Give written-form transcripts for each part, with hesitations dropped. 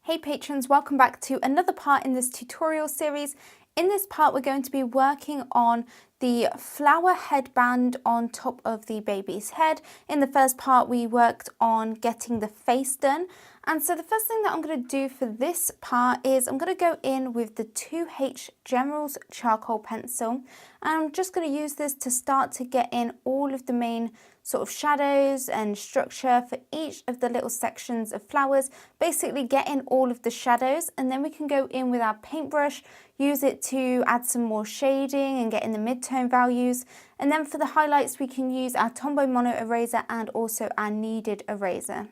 Hey patrons, welcome back to another part in this tutorial series. In this part we're going to be working on the flower headband on top of the baby's head. In the first part we worked on getting the face done, and so the first thing that I'm going to do for this part is I'm going to go in with the 2H Generals charcoal pencil, and I'm just going to use this to start to get in all of the main sort of shadows and structure for each of the little sections of flowers, basically get in all of the shadows, and then we can go in with our paintbrush, use it to add some more shading and get in the mid-tone values, and then for the highlights we can use our Tombow Mono eraser and also our kneaded eraser.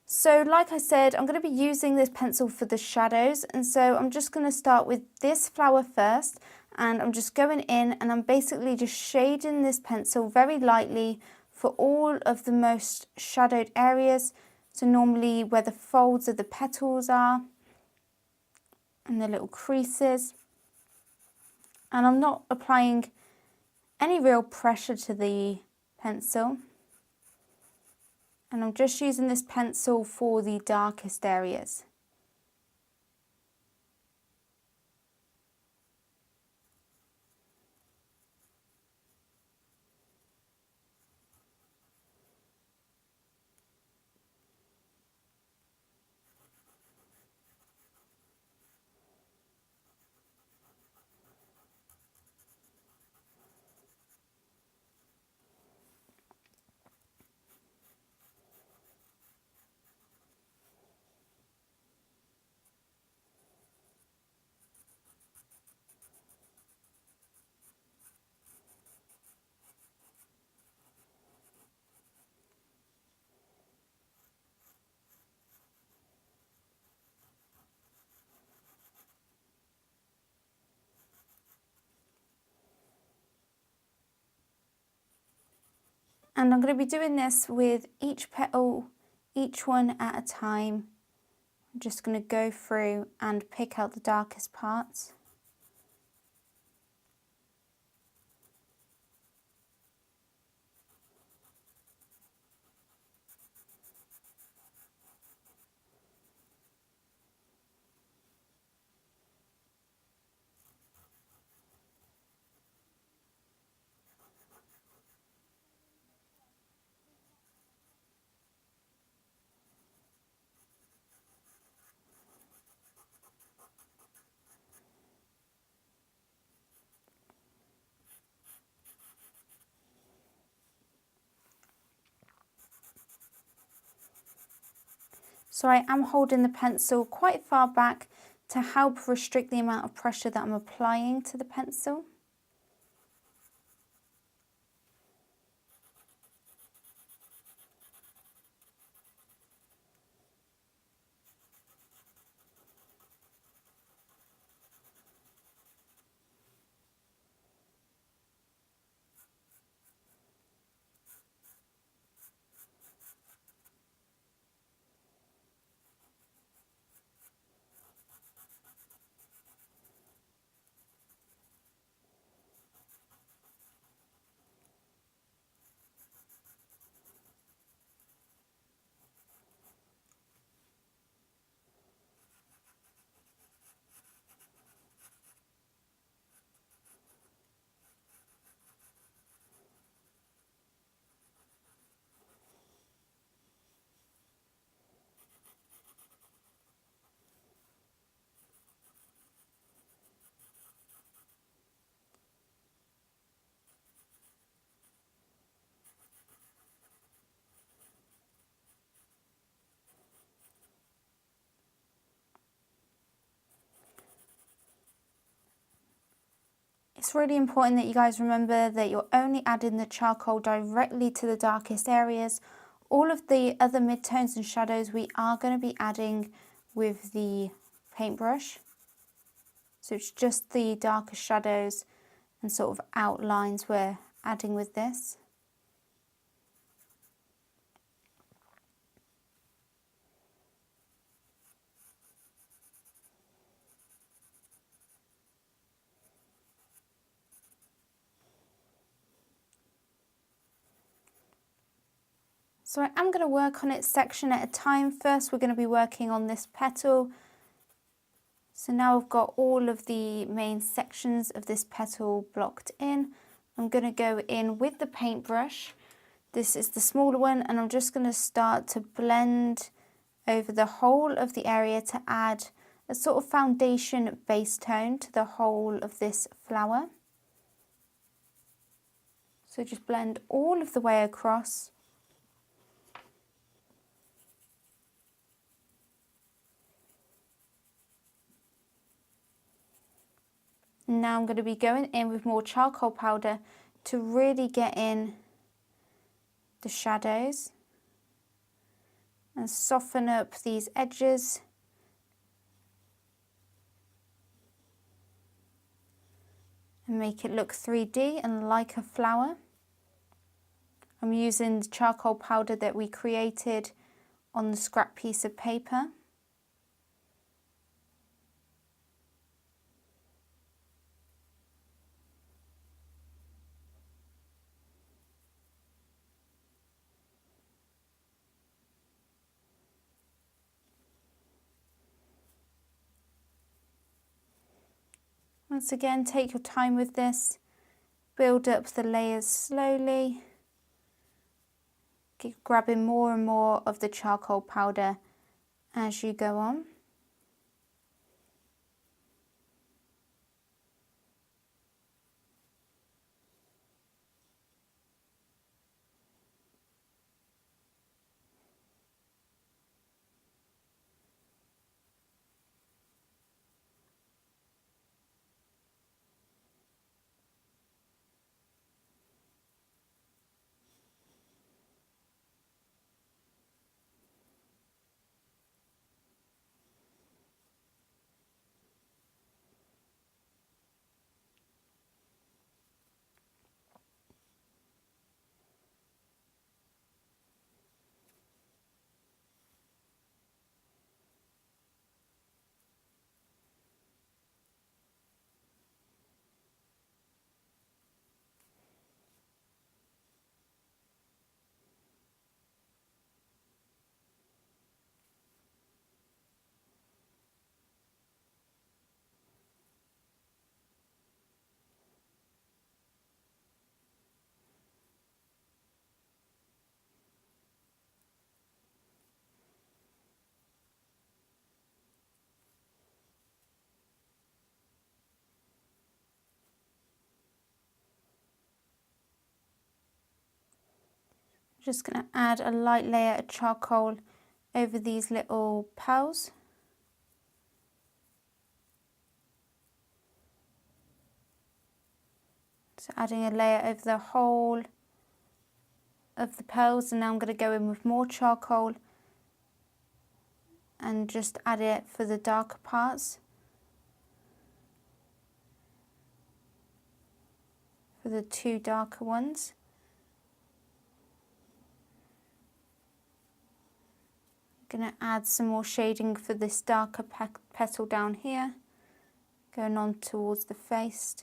So like I said, I'm going to be using this pencil for the shadows, and so I'm just going to start with this flower first, and I'm just going in and I'm basically just shading this pencil very lightly for all of the most shadowed areas, so normally where the folds of the petals are and the little creases. And I'm not applying any real pressure to the pencil, and I'm just using this pencil for the darkest areas. And I'm going to be doing this with each petal, each one at a time. I'm just going to go through and pick out the darkest parts. So I am holding the pencil quite far back to help restrict the amount of pressure that I'm applying to the pencil. It's really important that you guys remember that you're only adding the charcoal directly to the darkest areas. All of the other midtones and shadows we are going to be adding with the paintbrush. So it's just the darker shadows and sort of outlines we're adding with this. So I am going to work on it section at a time. First we're going to be working on this petal. So now I've got all of the main sections of this petal blocked in. I'm going to go in with the paintbrush. This is the smaller one, and I'm just going to start to blend over the whole of the area to add a sort of foundation base tone to the whole of this flower. So just blend all of the way across. Now I'm going to be going in with more charcoal powder to really get in the shadows and soften up these edges. And make it look 3D and like a flower. I'm using the charcoal powder that we created on the scrap piece of paper. Once again, take your time with this. Build up the layers slowly. Keep grabbing more and more of the charcoal powder as you go on. Just going to add a light layer of charcoal over these little pearls. So adding a layer over the whole of the pearls, and now I'm going to go in with more charcoal and just add it for the darker parts. For the two darker ones. I'm going to add some more shading for this darker petal down here, going on towards the face.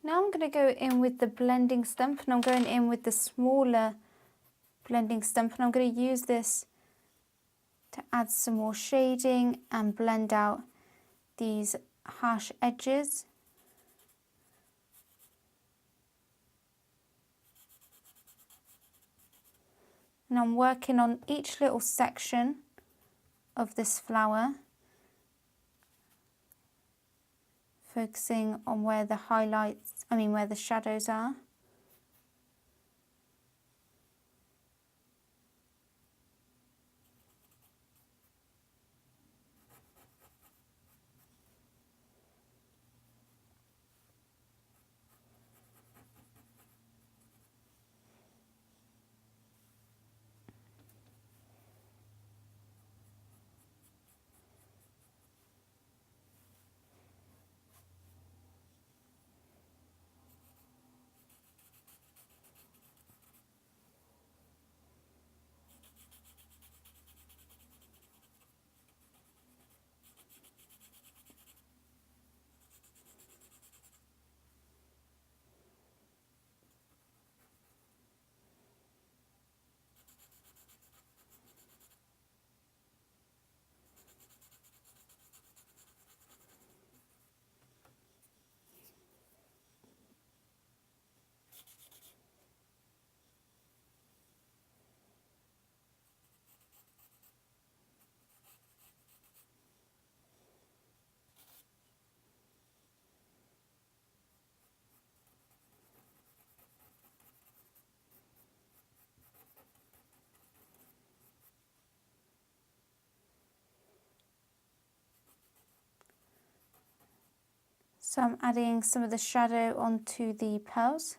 Now I'm going to go in with the blending stump, and I'm going in with the smaller blending stump, and I'm going to use this to add some more shading and blend out these harsh edges. And I'm working on each little section of this flower focusing on where the highlights, where the shadows are. So I'm adding some of the shadow onto the pearls.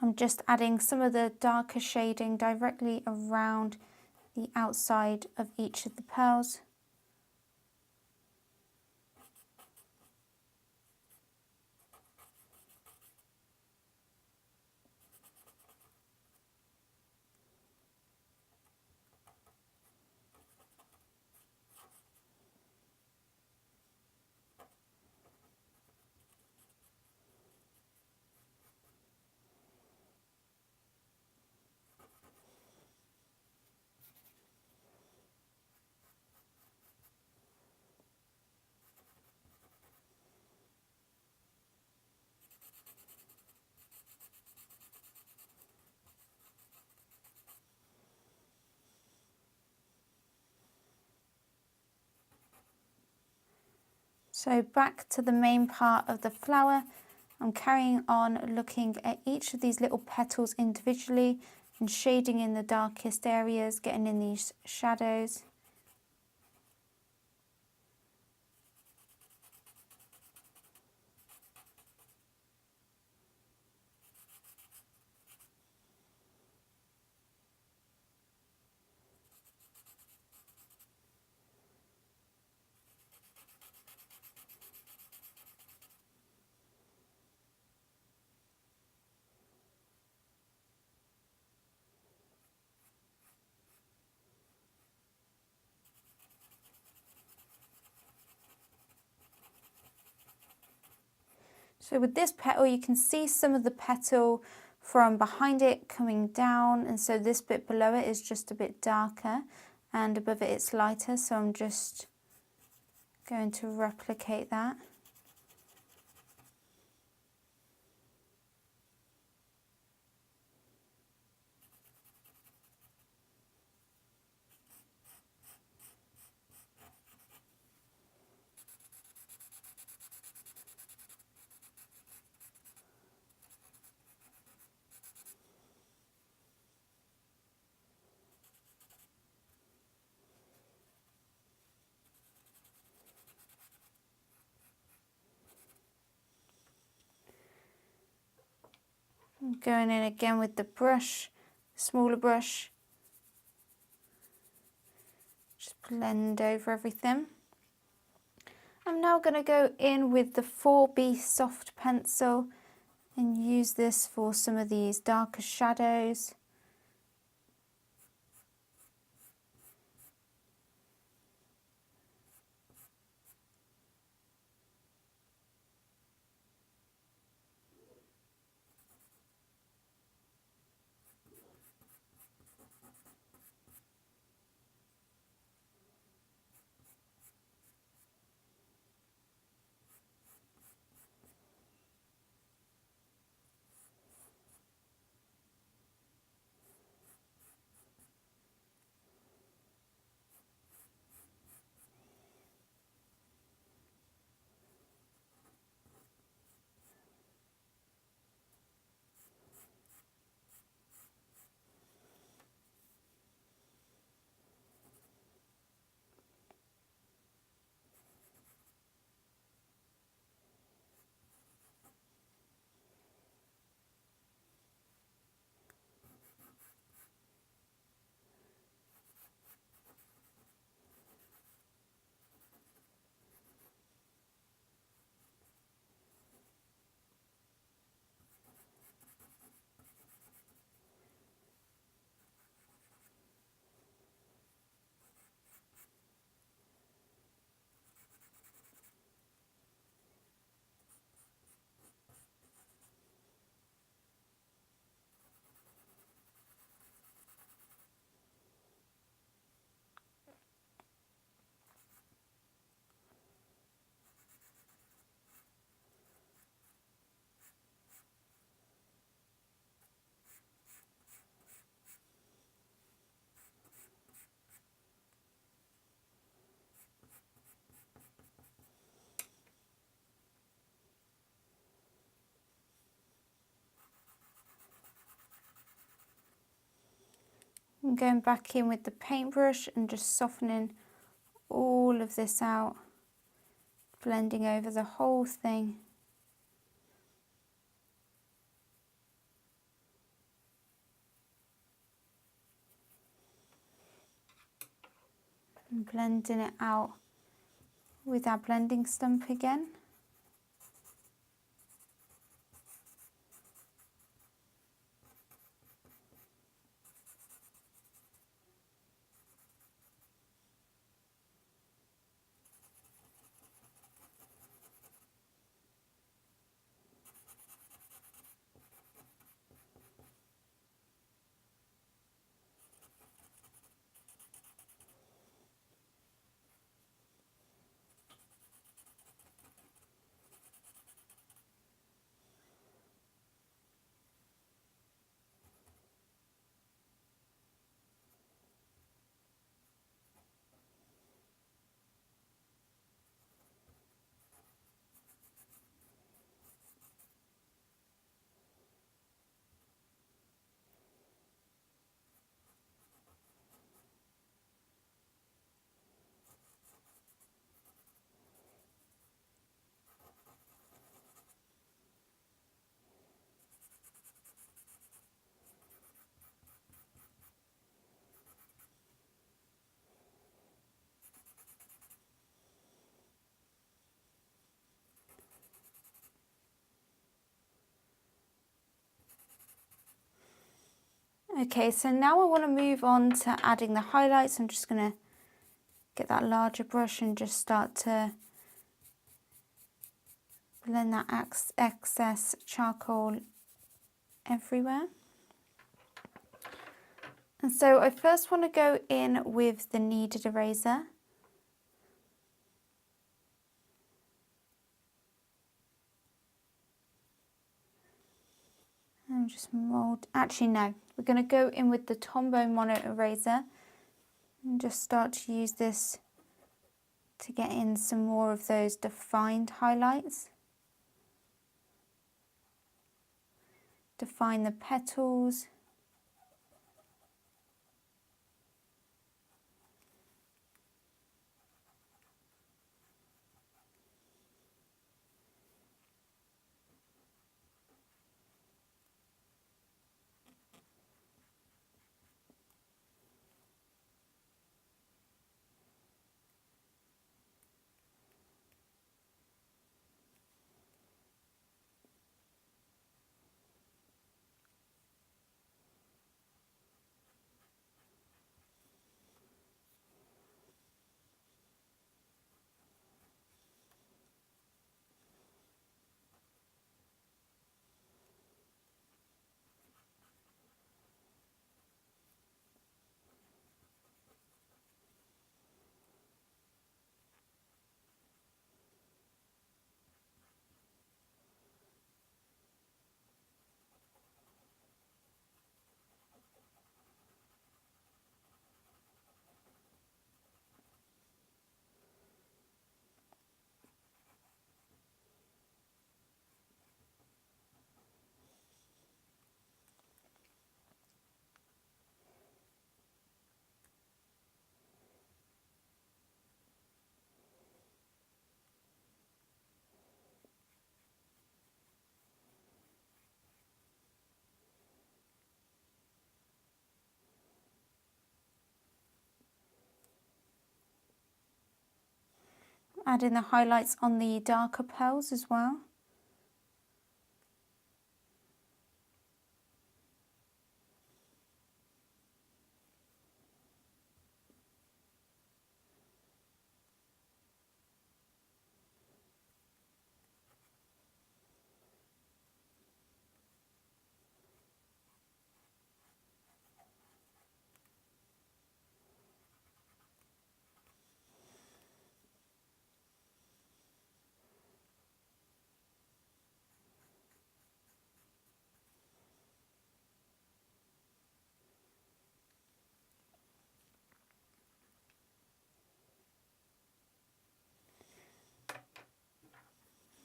I'm just adding some of the darker shading directly around the outside of each of the pearls. So back to the main part of the flower, I'm carrying on looking at each of these little petals individually and shading in the darkest areas, getting in these shadows. So with this petal, you can see some of the petal from behind it coming down, and so this bit below it is just a bit darker and above it it's lighter, so I'm just going to replicate that. I'm going in again with the brush, smaller brush, just blend over everything. I'm now going to go in with the 4B soft pencil and use this for some of these darker shadows. I'm going back in with the paintbrush and just softening all of this out, blending over the whole thing. And blending it out with our blending stump again. Okay, so now I want to move on to adding the highlights. I'm just going to get that larger brush and just start to blend that excess charcoal everywhere. And so I first want to go in with the kneaded eraser. And just mould, actually no, we're going to go in with the Tombow Mono eraser and just start to use this to get in some more of those defined highlights. Define the petals. add in the highlights on the darker pearls as well.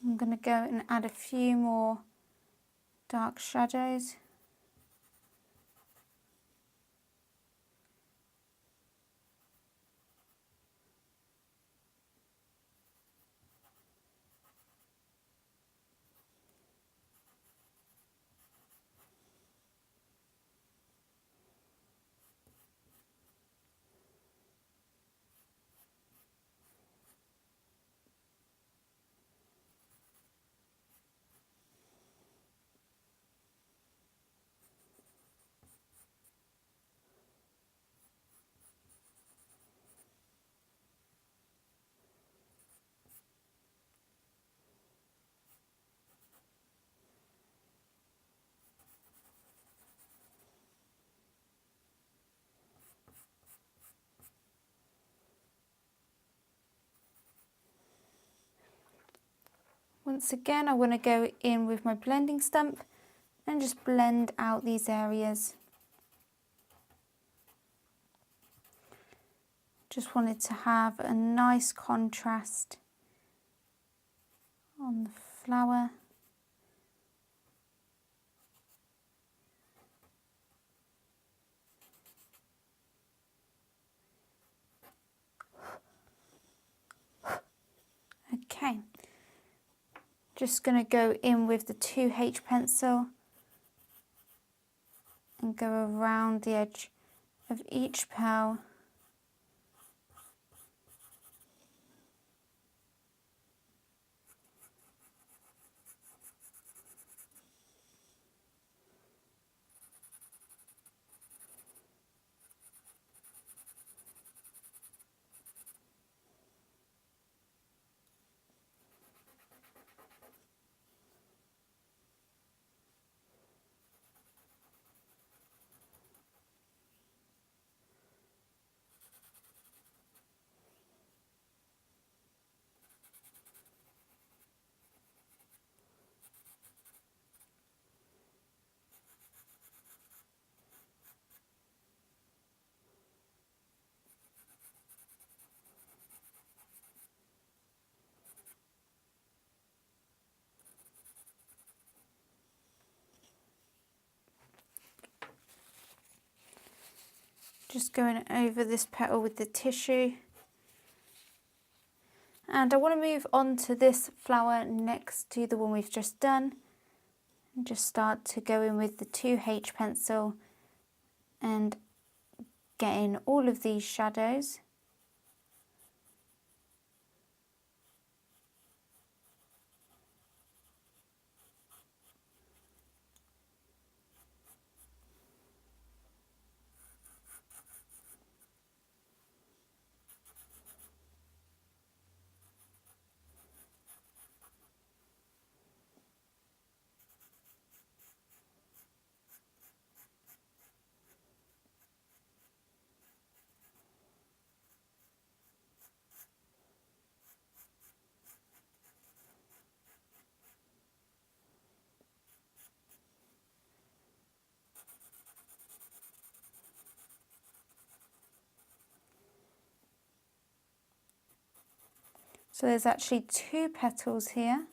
I'm going to go and add a few more dark shadows. Once again, I want to go in with my blending stump and just blend out these areas. Just wanted to have a nice contrast on the flower. Okay, just going to go in with the 2H pencil and go around the edge of each pearl. Just going over this petal with the tissue. And I want to move on to this flower next to the one we've just done. And just start to go in with the 2H pencil and get in all of these shadows. So there's actually 2 petals here.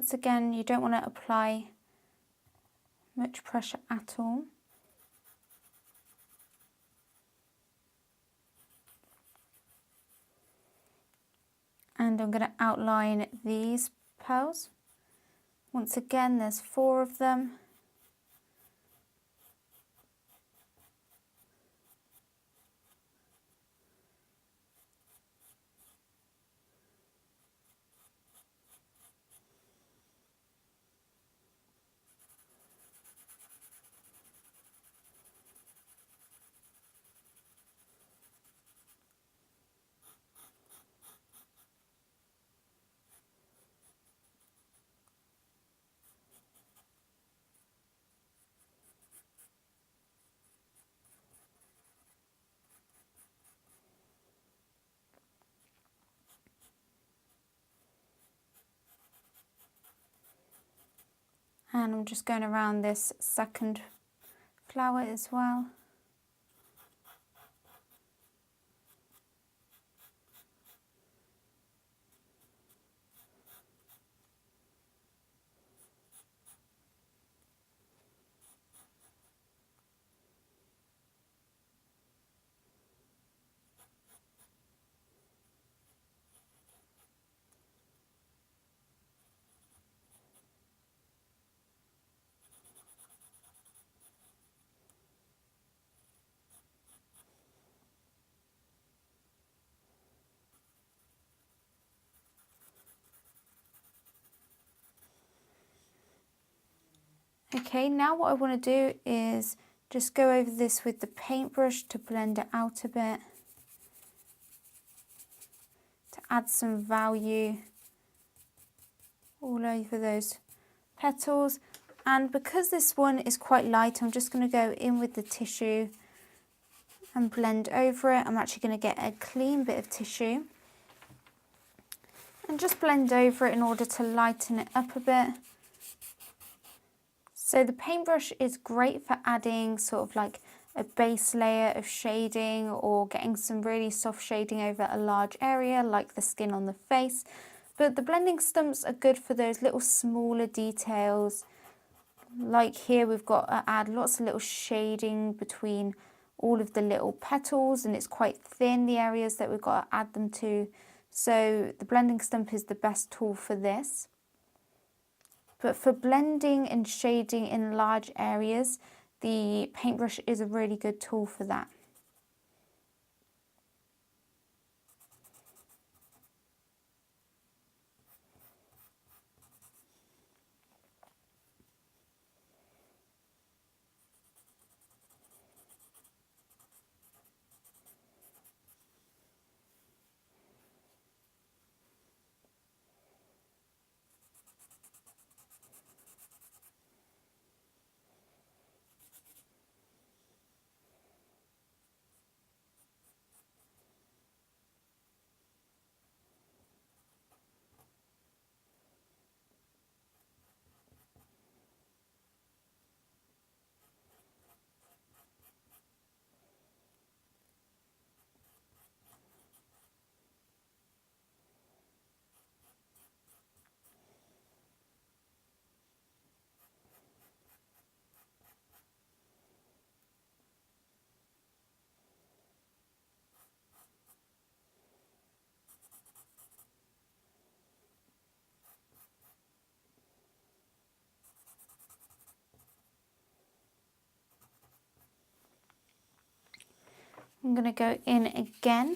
once again, you don't want to apply much pressure at all. And I'm going to outline these pearls. Once again, there's 4 of them. And I'm just going around this second flower as well. Okay, now what I want to do is just go over this with the paintbrush to blend it out a bit, to add some value all over those petals. And because this one is quite light, I'm just going to go in with the tissue and blend over it. I'm actually going to get a clean bit of tissue and just blend over it in order to lighten it up a bit. So the paintbrush is great for adding sort of like a base layer of shading or getting some really soft shading over a large area like the skin on the face. But the blending stumps are good for those little smaller details. Like here we've got to add lots of little shading between all of the little petals, and it's quite thin, the areas that we've got to add them to. So the blending stump is the best tool for this. But for blending and shading in large areas, the paintbrush is a really good tool for that. I'm going to go in again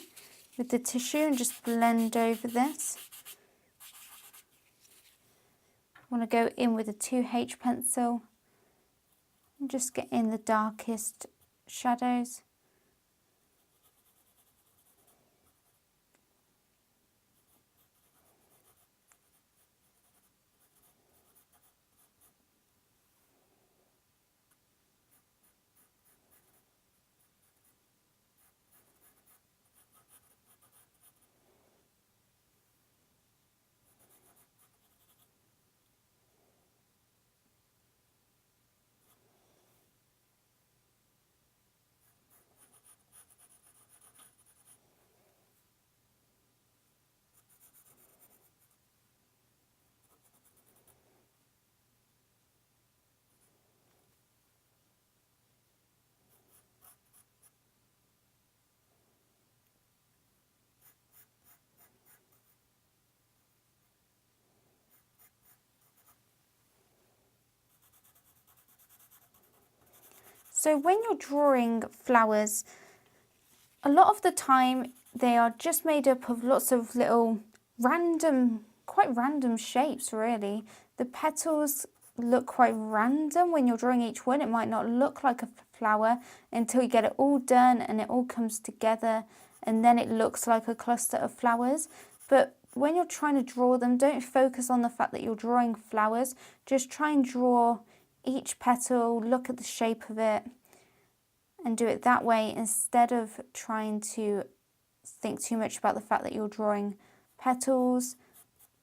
with the tissue and just blend over this. I want to go in with a 2H pencil and just get in the darkest shadows. So when you're drawing flowers, a lot of the time they are just made up of lots of little random, quite random shapes really. The petals look quite random when you're drawing each one. It might not look like a flower until you get it all done and it all comes together, and then it looks like a cluster of flowers. But when you're trying to draw them, don't focus on the fact that you're drawing flowers. Just try and draw each petal, look at the shape of it, and do it that way instead of trying to think too much about the fact that you're drawing petals,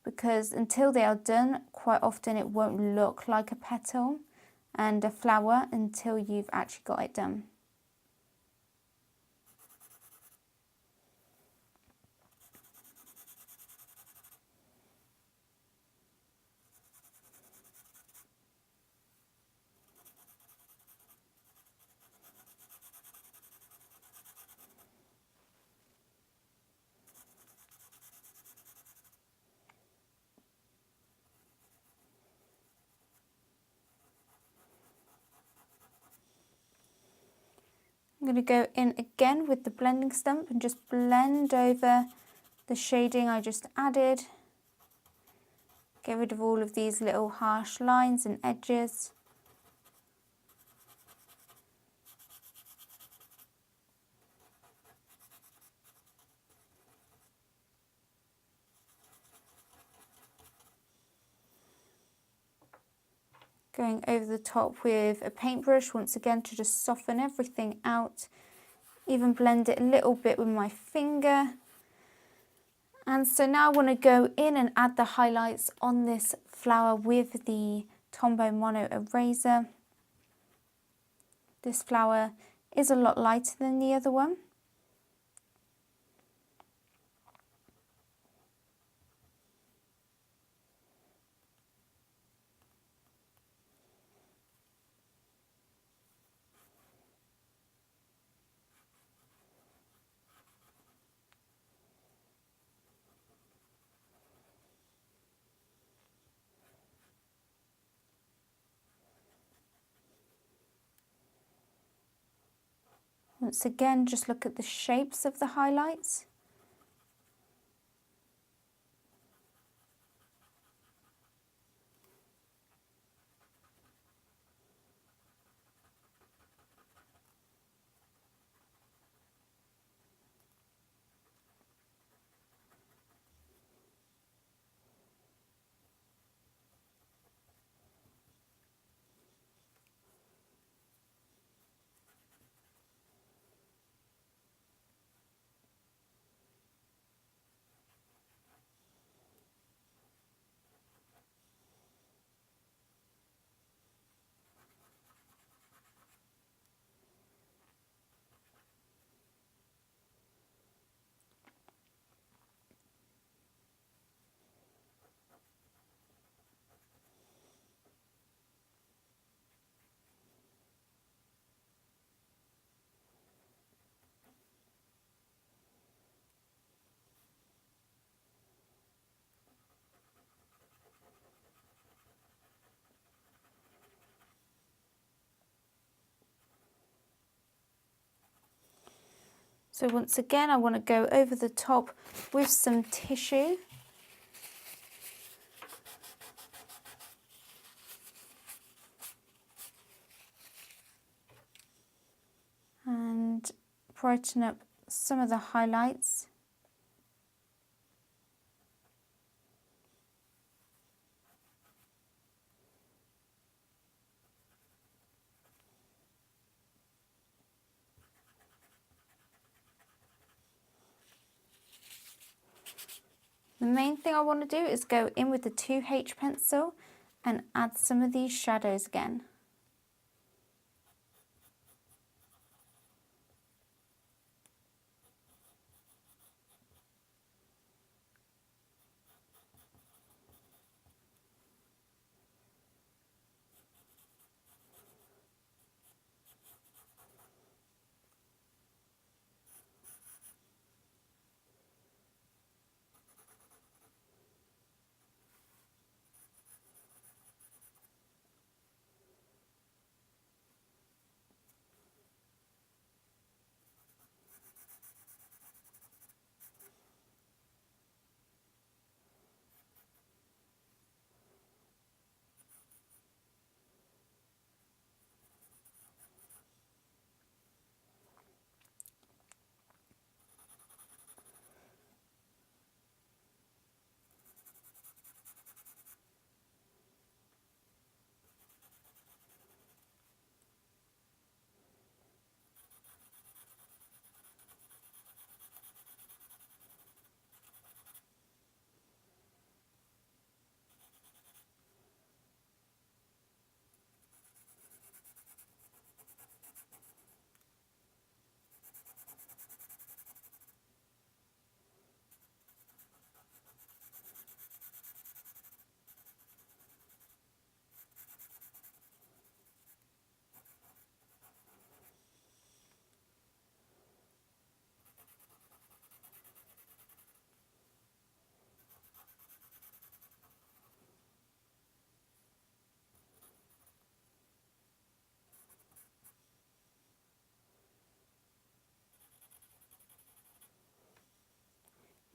because until they are done, quite often it won't look like a petal and a flower until you've actually got it done. I'm going to go in again with the blending stump and just blend over the shading I just added. Get rid of all of these little harsh lines and edges. Going over the top with a paintbrush once again to just soften everything out. Even blend it a little bit with my finger. And so now I want to go in and add the highlights on this flower with the Tombow Mono Eraser. This flower is a lot lighter than the other one. Once again, just look at the shapes of the highlights. So once again, I want to go over the top with some tissue. And brighten up some of the highlights. The main thing I want to do is go in with the 2H pencil and add some of these shadows again.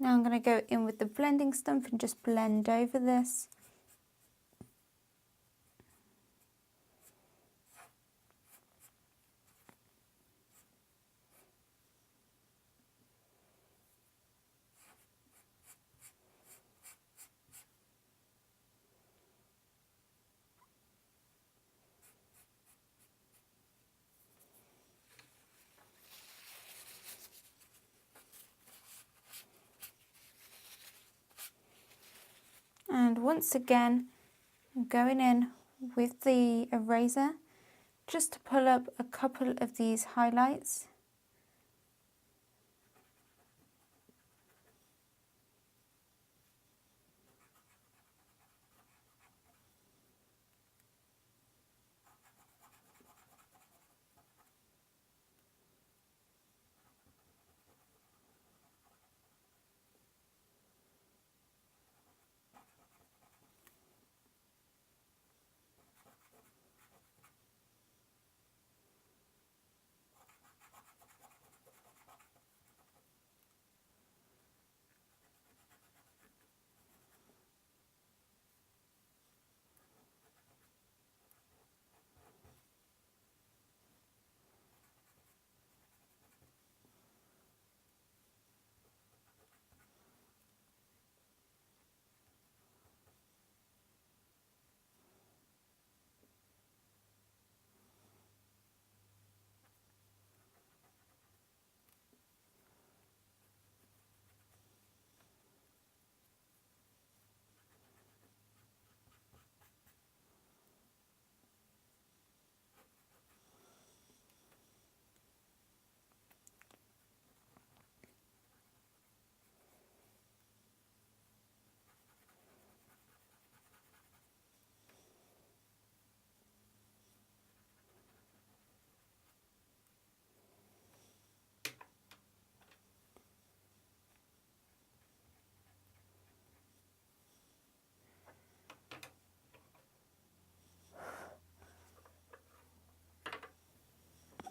Now I'm going to go in with the blending stump and just blend over this. And once again, I'm going in with the eraser just to pull up a couple of these highlights.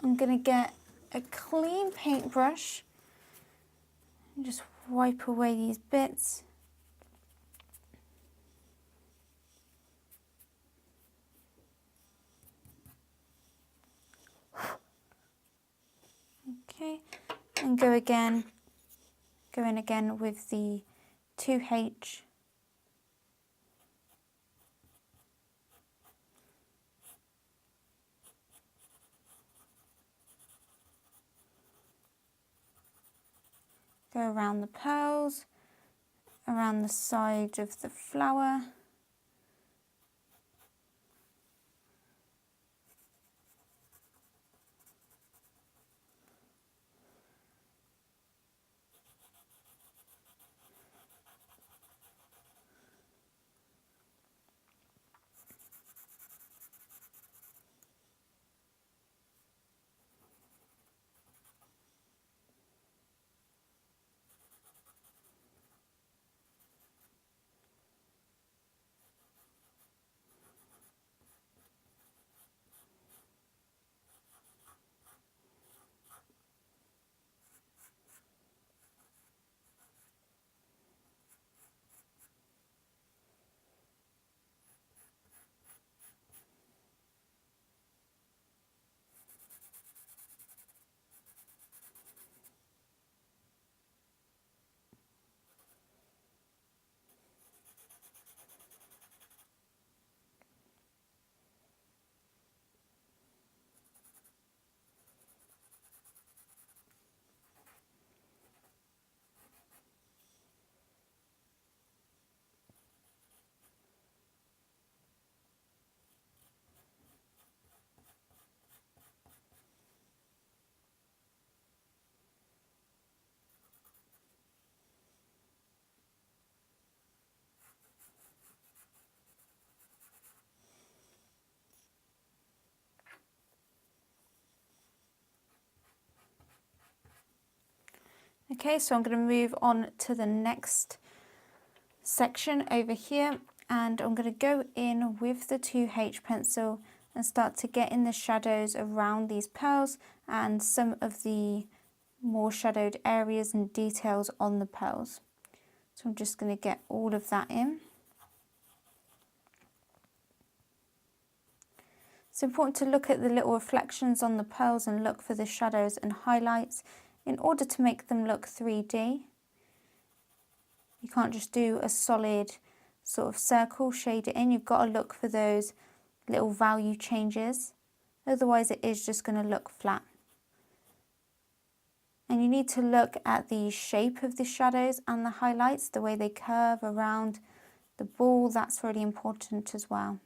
I'm going to get a clean paintbrush and just wipe away these bits. Okay, and go in again with the 2H. Go around the pearls, around the side of the flower. Okay, so I'm going to move on to the next section over here, and I'm going to go in with the 2H pencil and start to get in the shadows around these pearls and some of the more shadowed areas and details on the pearls. So I'm just going to get all of that in. It's important to look at the little reflections on the pearls and look for the shadows and highlights in order to make them look 3D. You can't just do a solid sort of circle, shade it in. You've got to look for those little value changes. Otherwise it is just going to look flat. And you need to look at the shape of the shadows and the highlights, the way they curve around the ball. That's really important as well.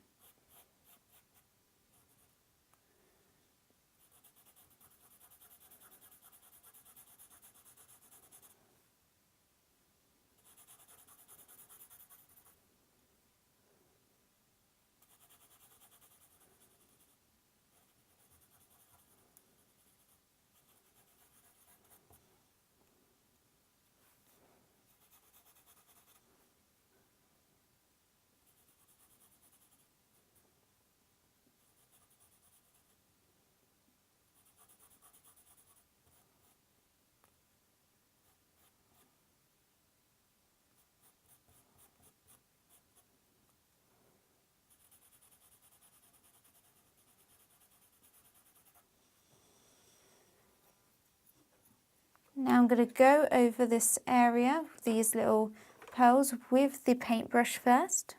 Now I'm going to go over this area, these little pearls, with the paintbrush first.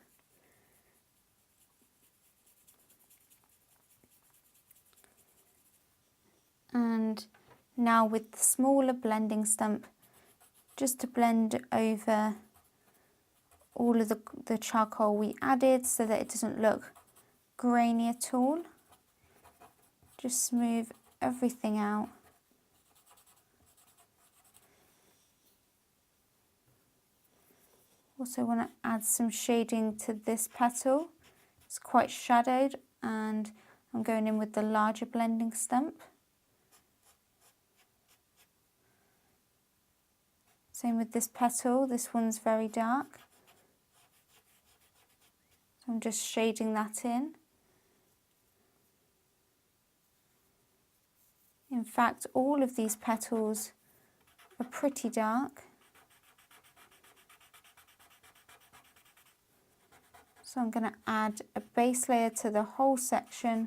And now with the smaller blending stump, just to blend over all of the charcoal we added so that it doesn't look grainy at all. Just smooth everything out. Also want to add some shading to this petal. It's quite shadowed and I'm going in with the larger blending stump. Same with this petal, this one's very dark. So I'm just shading that in. In fact, all of these petals are pretty dark. So I'm going to add a base layer to the whole section.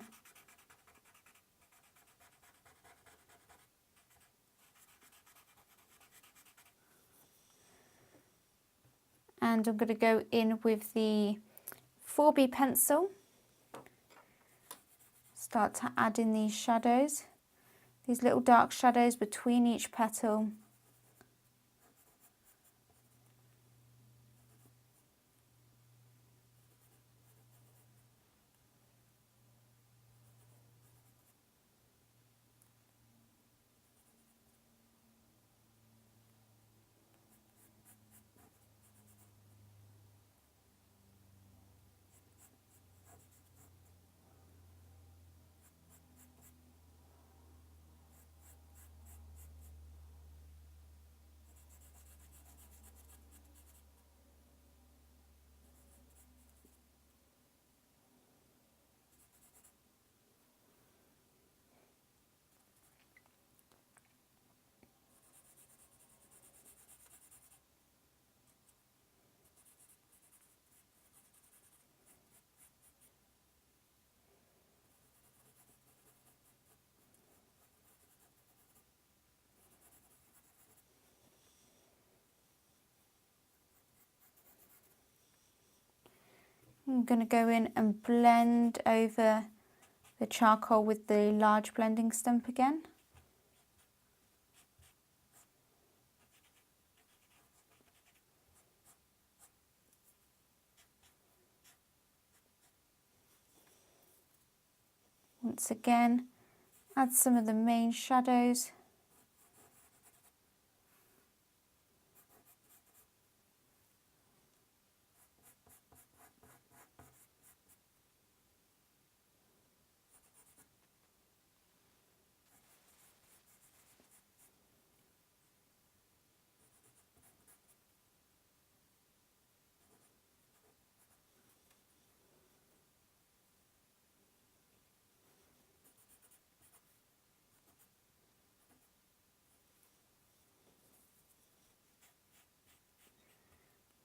And I'm going to go in with the 4B pencil. Start to add in these shadows, these little dark shadows between each petal. I'm going to go in and blend over the charcoal with the large blending stump again. Once again, add some of the main shadows.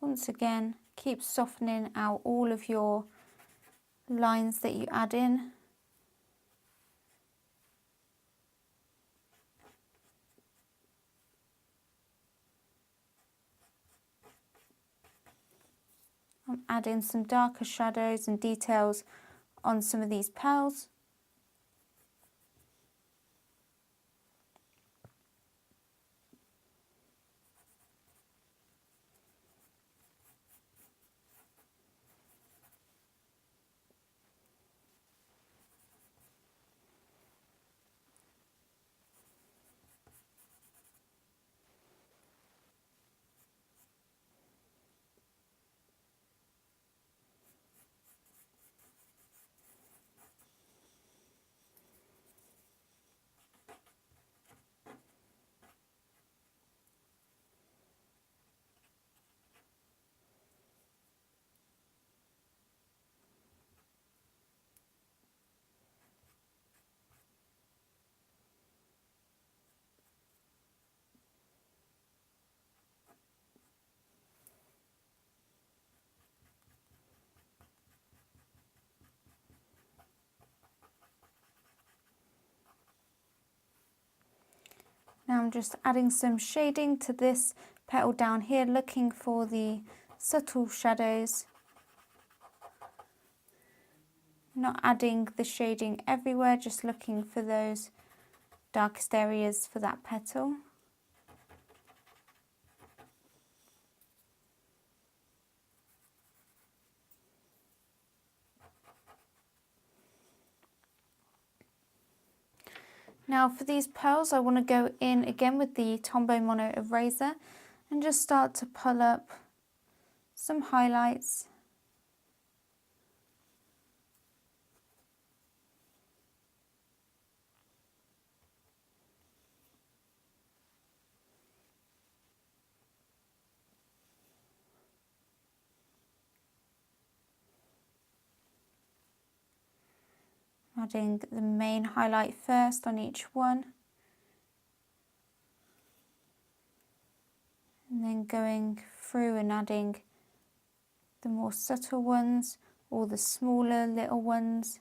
Once again, keep softening out all of your lines that you add in. I'm adding some darker shadows and details on some of these pearls. Now I'm just adding some shading to this petal down here, looking for the subtle shadows. Not adding the shading everywhere, just looking for those darkest areas for that petal. Now for these pearls, I want to go in again with the Tombow Mono Eraser and just start to pull up some highlights. Adding the main highlight first on each one. And then going through and adding the more subtle ones, or the smaller little ones.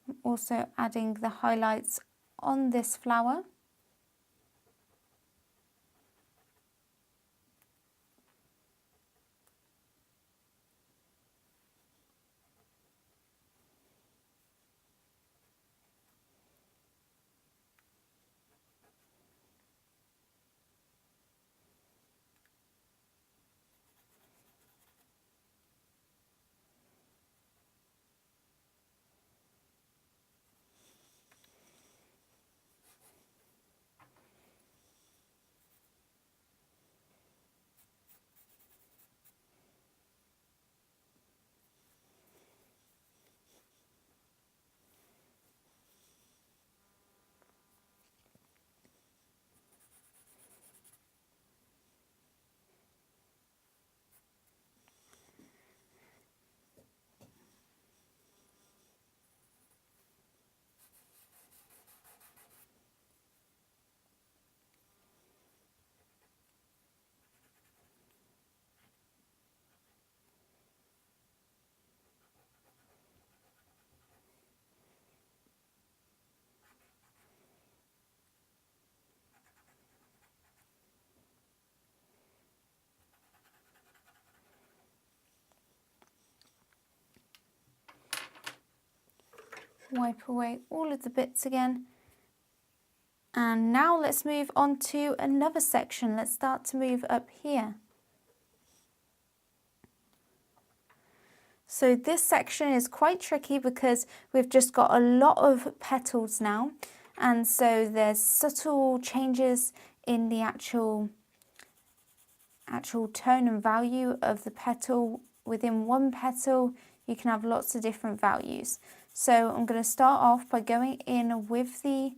I'm also adding the highlights on this flower. Wipe away all of the bits again. And now let's move on to another section. Let's start to move up here. So this section is quite tricky because we've just got a lot of petals now, and so there's subtle changes in the actual tone and value of the petal. Within one petal you can have lots of different values. So I'm going to start off by going in with the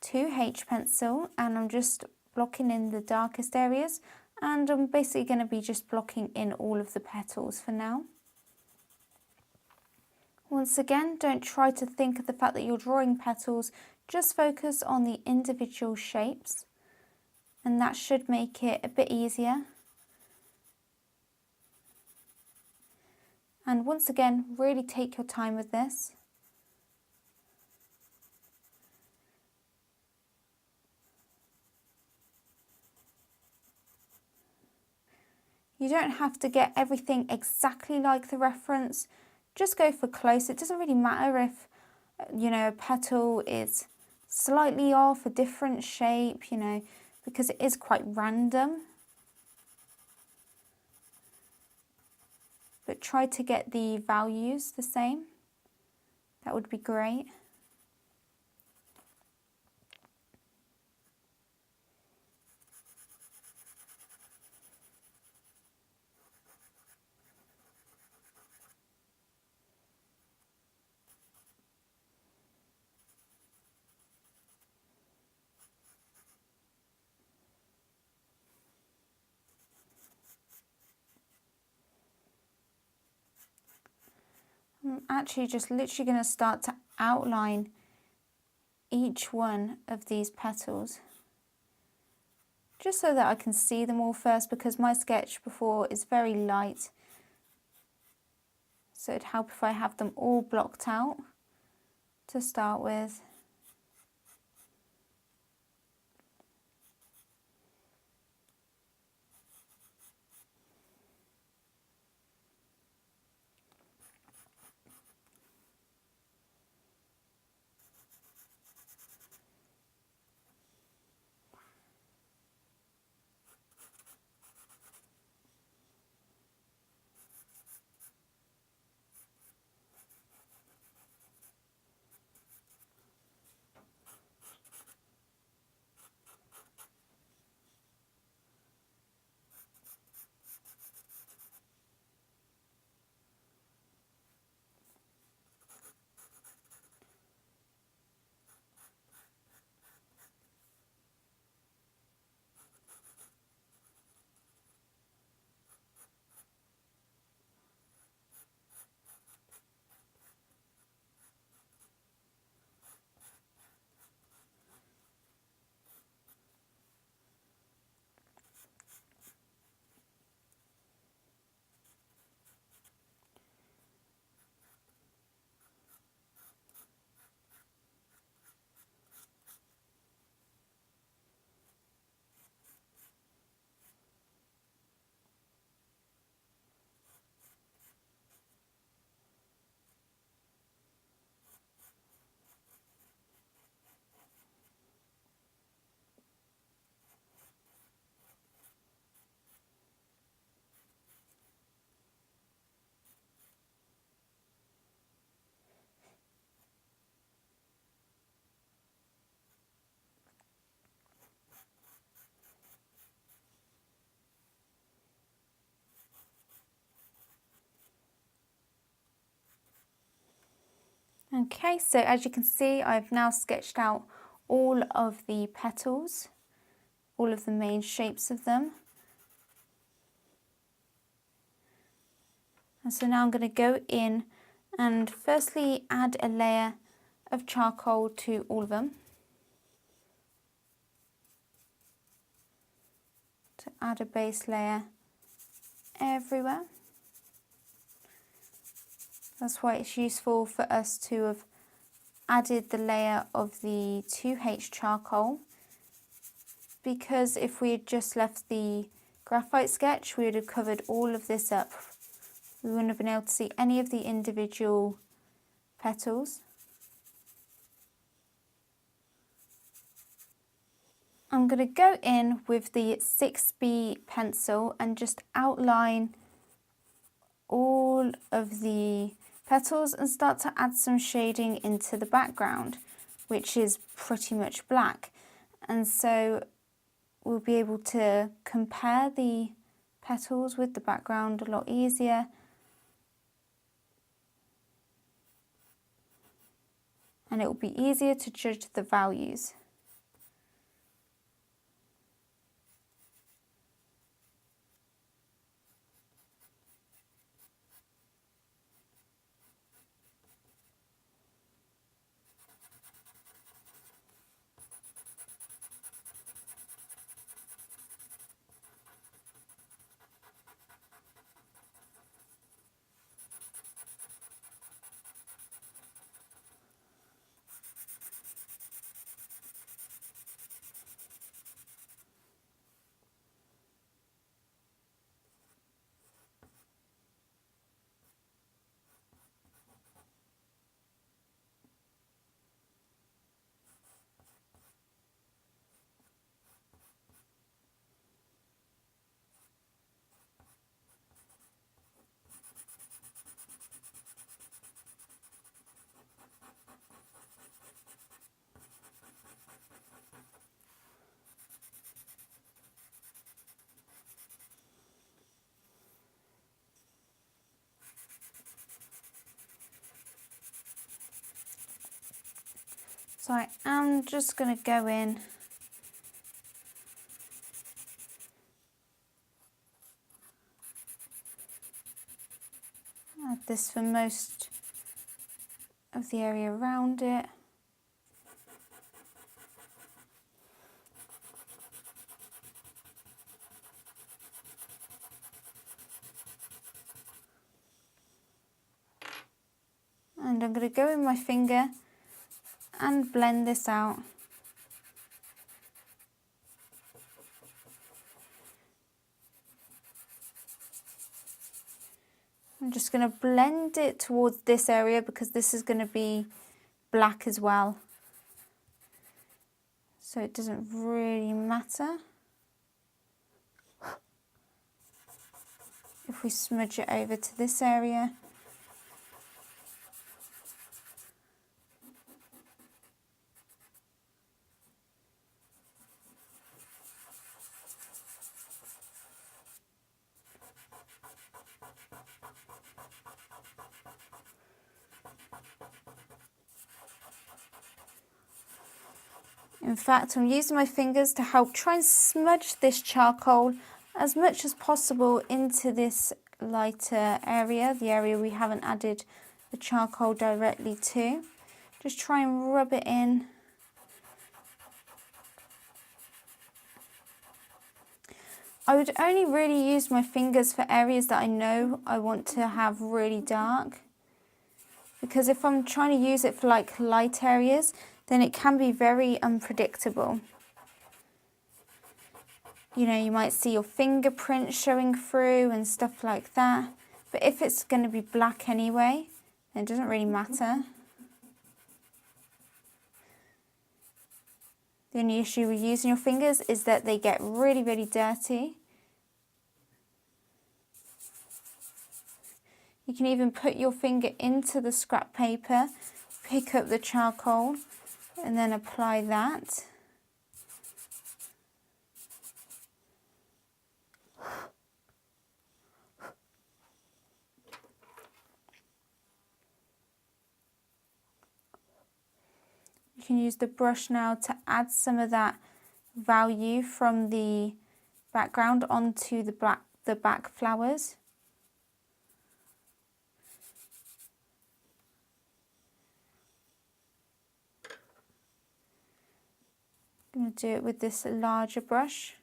2H pencil, and I'm just blocking in the darkest areas, and I'm basically going to be just blocking in all of the petals for now. Once again, don't try to think of the fact that you're drawing petals, just focus on the individual shapes, and that should make it a bit easier. And once again, really take your time with this. You don't have to get everything exactly like the reference, just go for close. It doesn't really matter if, a petal is slightly off, a different shape, because it is quite random. But try to get the values the same. That would be great. I'm actually just literally going to start to outline each one of these petals, just so that I can see them all first, because my sketch before is very light, so it'd help if I have them all blocked out to start with. Okay, so as you can see, I've now sketched out all of the petals, all of the main shapes of them. And so now I'm going to go in and firstly add a layer of charcoal to all of them. To add a base layer everywhere. That's why it's useful for us to have added the layer of the 2H charcoal, because if we had just left the graphite sketch, we would have covered all of this up. We wouldn't have been able to see any of the individual petals. I'm going to go in with the 6B pencil and just outline all of the petals and start to add some shading into the background, which is pretty much black. And so we'll be able to compare the petals with the background a lot easier. And it will be easier to judge the values. So I am just going to go in add this for most of the area around it. And I'm going to go in my finger and blend this out. I'm just going to blend it towards this area because this is going to be black as well. So it doesn't really matter if we smudge it over to this area. In fact, I'm using my fingers to help try and smudge this charcoal as much as possible into this lighter area, the area we haven't added the charcoal directly to. Just try and rub it in. I would only really use my fingers for areas that I know I want to have really dark, because if I'm trying to use it for like light areas, then it can be very unpredictable. You know, you might see your fingerprint showing through and stuff like that. But if it's going to be black anyway, then it doesn't really matter. The only issue with using your fingers is that they get really, really dirty. You can even put your finger into the scrap paper, pick up the charcoal, and then apply that. You can use the brush now to add some of that value from the background onto the back flowers. I'm going to do it with this larger brush.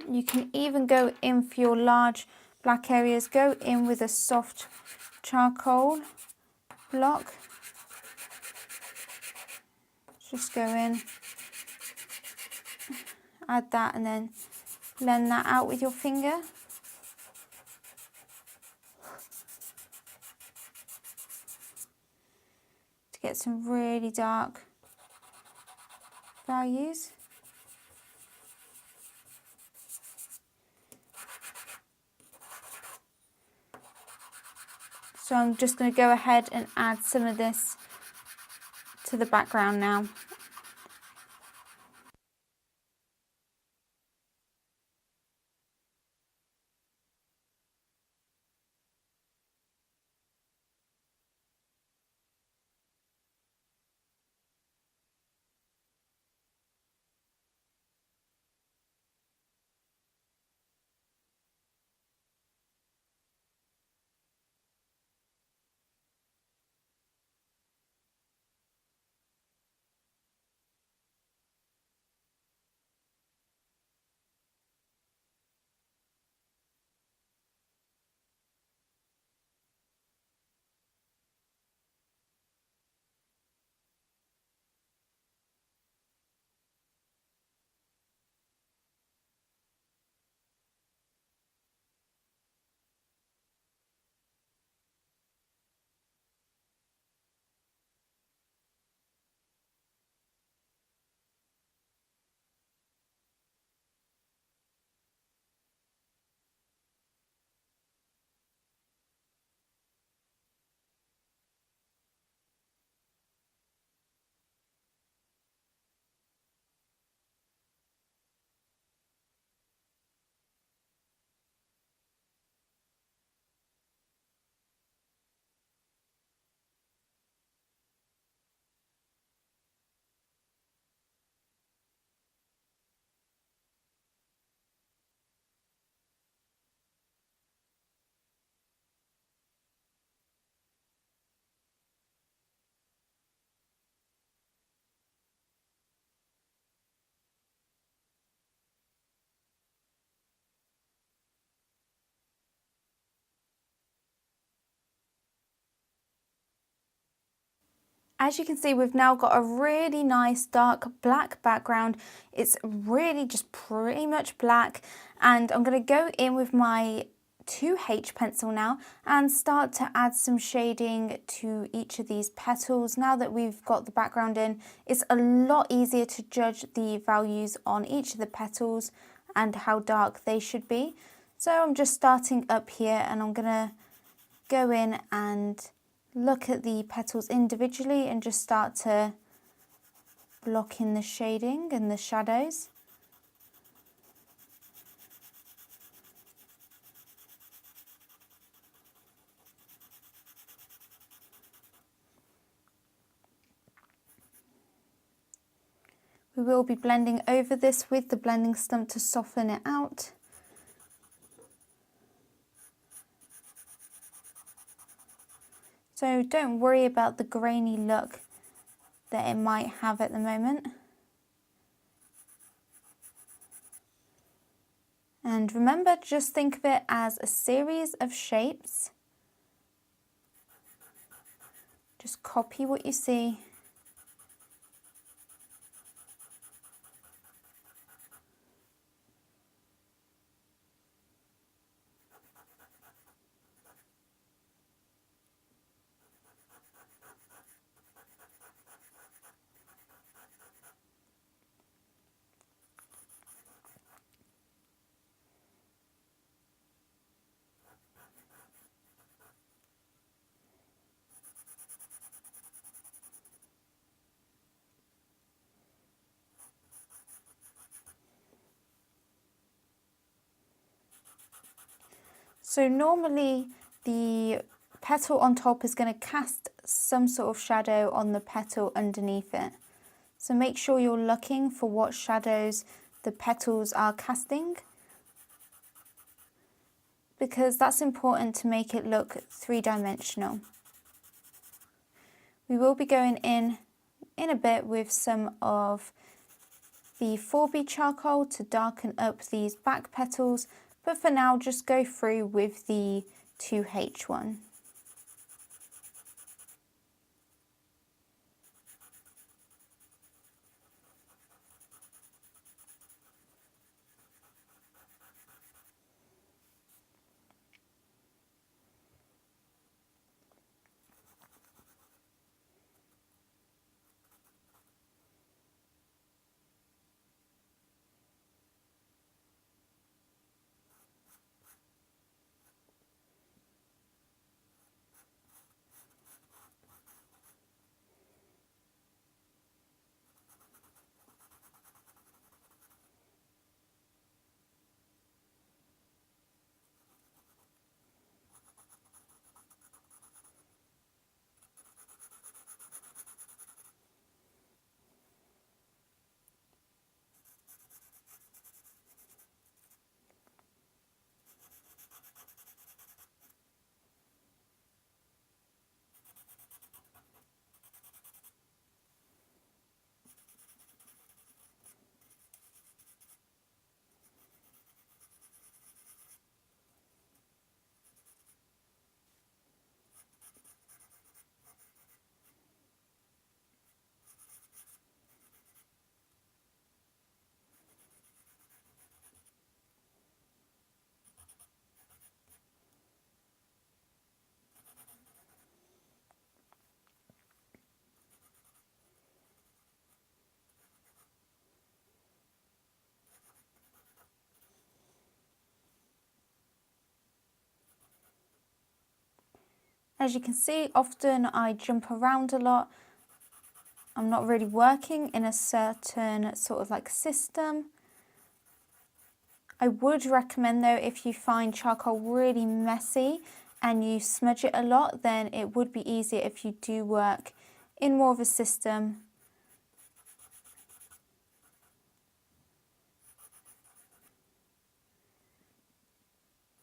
You can even go in for your large black areas, go in with a soft charcoal block. Just go in, add that and then blend that out with your finger. To get some really dark values. So I'm just going to go ahead and add some of this to the background now. As you can see, we've now got a really nice dark black background. It's really just pretty much black, and I'm going to go in with my 2H pencil now and start to add some shading to each of these petals. Now that we've got the background in, it's a lot easier to judge the values on each of the petals and how dark they should be. So I'm just starting up here, and I'm going to go in and look at the petals individually and just start to block in the shading and the shadows. We will be blending over this with the blending stump to soften it out. So don't worry about the grainy look that it might have at the moment. And remember, just think of it as a series of shapes. Just copy what you see. So normally the petal on top is going to cast some sort of shadow on the petal underneath it. So make sure you're looking for what shadows the petals are casting, because that's important to make it look three-dimensional. We will be going in a bit with some of the 4B charcoal to darken up these back petals, but for now just go through with the 2H one. As you can see, often I jump around a lot. I'm not really working in a certain sort of like system. I would recommend though, if you find charcoal really messy and you smudge it a lot, then it would be easier if you do work in more of a system.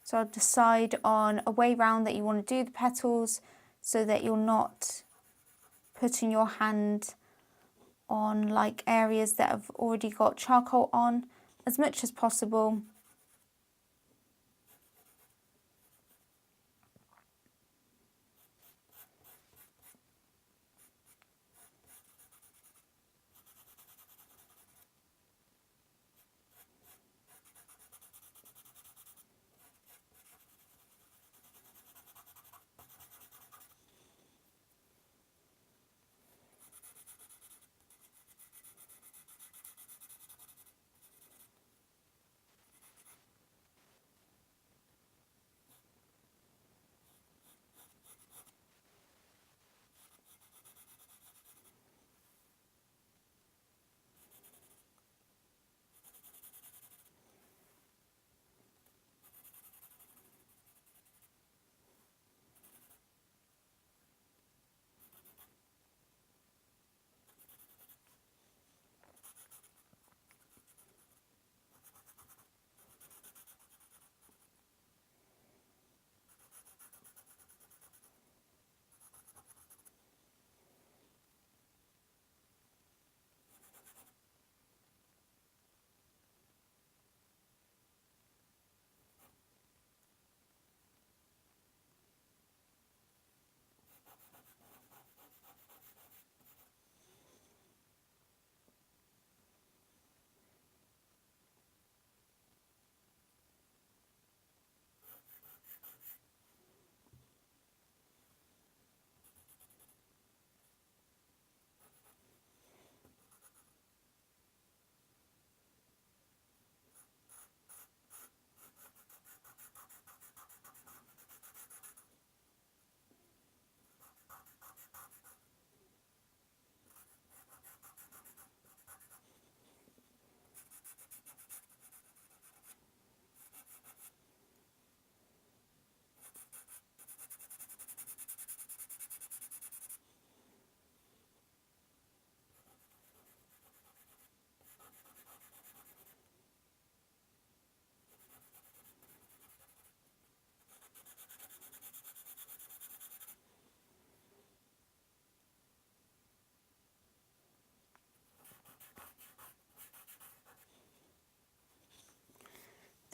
So I'll decide on a way round that you want to do the petals so that you're not putting your hand on like areas that have already got charcoal on as much as possible.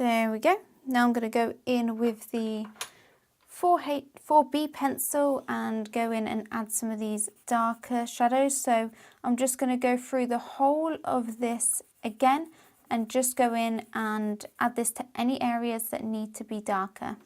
There we go. Now I'm going to go in with the 4B pencil and go in and add some of these darker shadows. So I'm just going to go through the whole of this again and just go in and add this to any areas that need to be darker.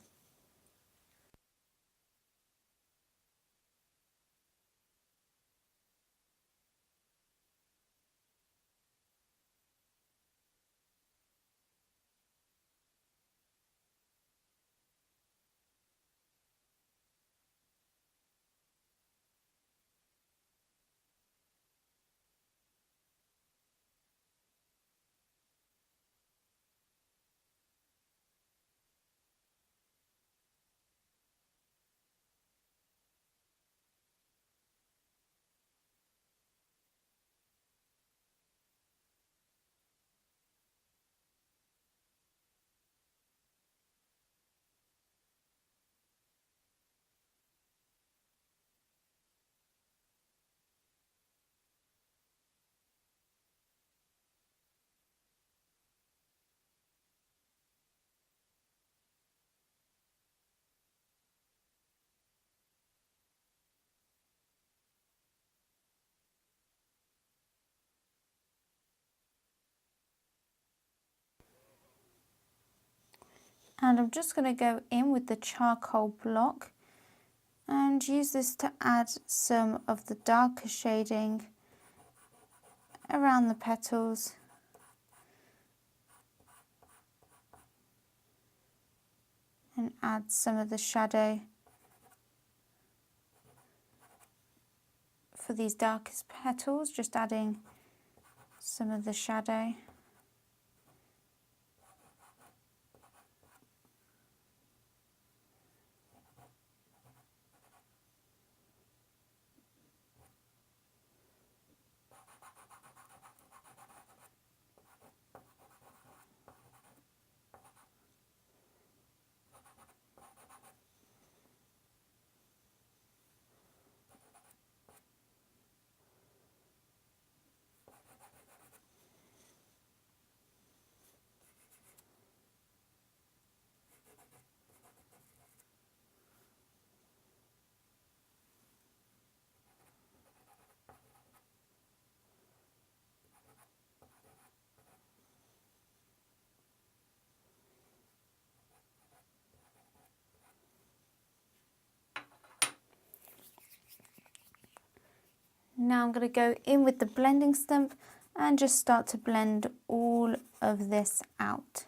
And I'm just going to go in with the charcoal block and use this to add some of the darker shading around the petals. And add some of the shadow for these darkest petals, just adding some of the shadow. Now I'm going to go in with the blending stump and just start to blend all of this out.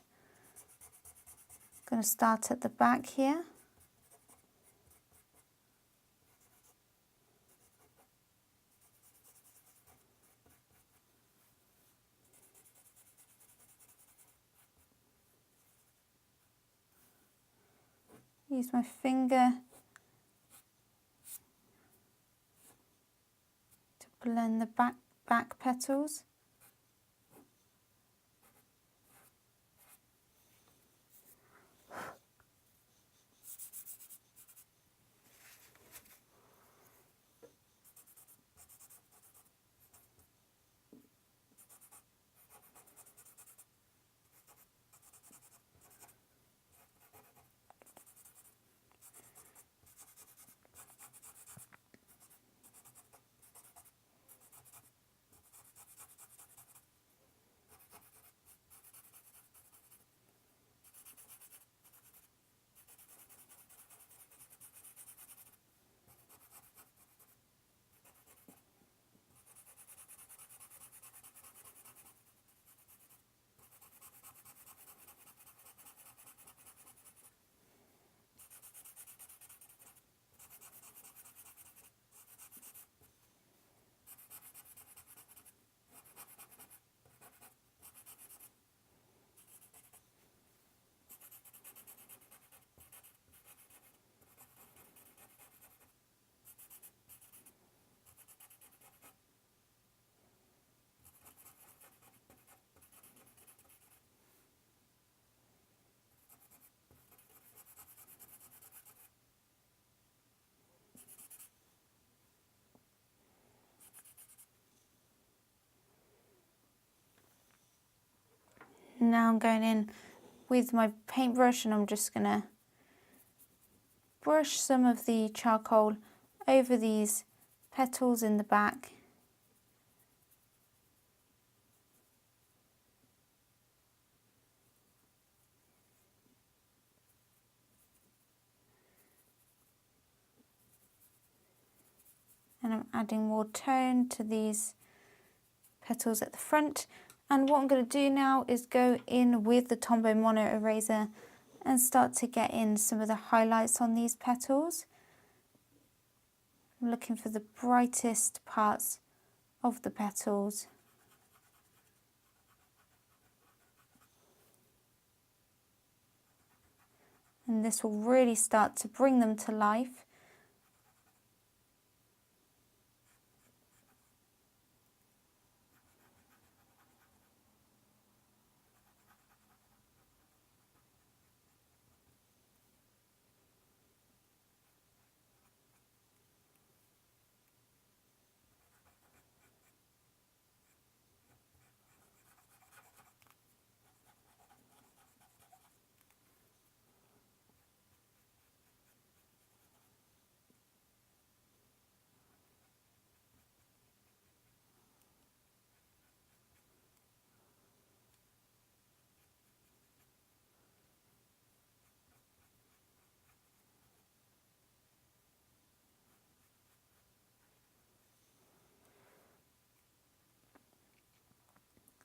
I'm going to start at the back here. Use my finger to blend the back petals. Now I'm going in with my paintbrush, and I'm just going to brush some of the charcoal over these petals in the back. And I'm adding more tone to these petals at the front. And what I'm going to do now is go in with the Tombow Mono Eraser and start to get in some of the highlights on these petals. I'm looking for the brightest parts of the petals. And this will really start to bring them to life.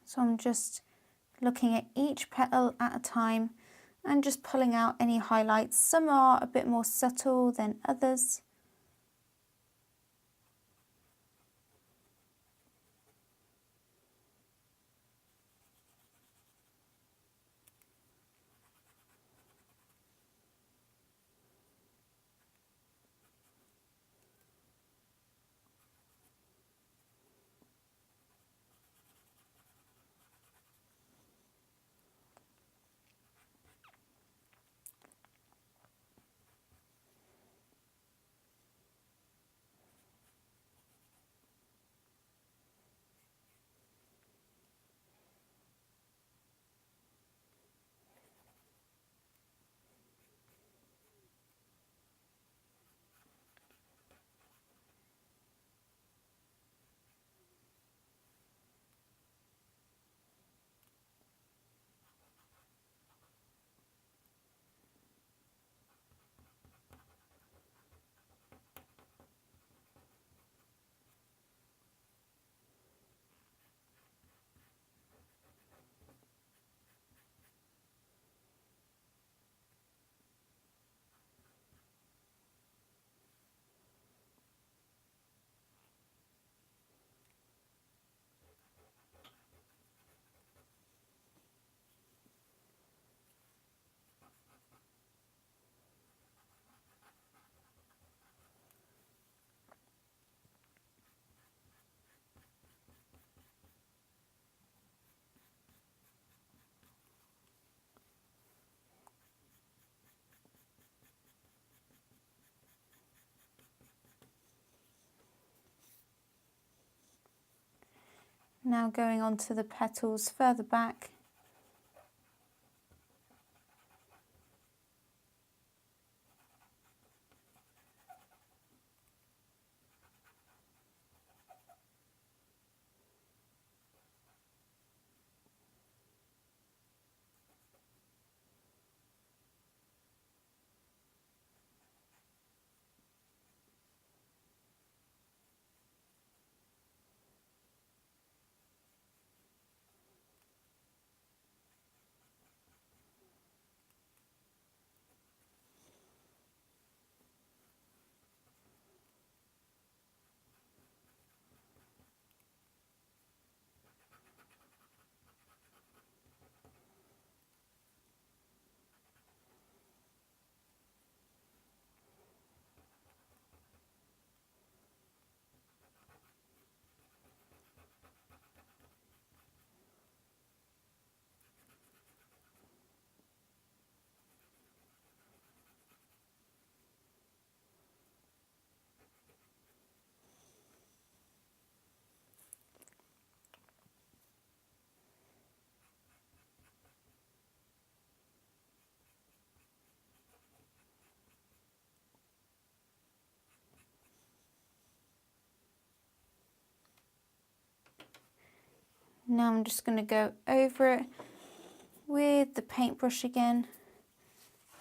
So I'm just looking at each petal at a time and just pulling out any highlights. Some are a bit more subtle than others. Now going on to the petals further back. Now I'm just going to go over it with the paintbrush again,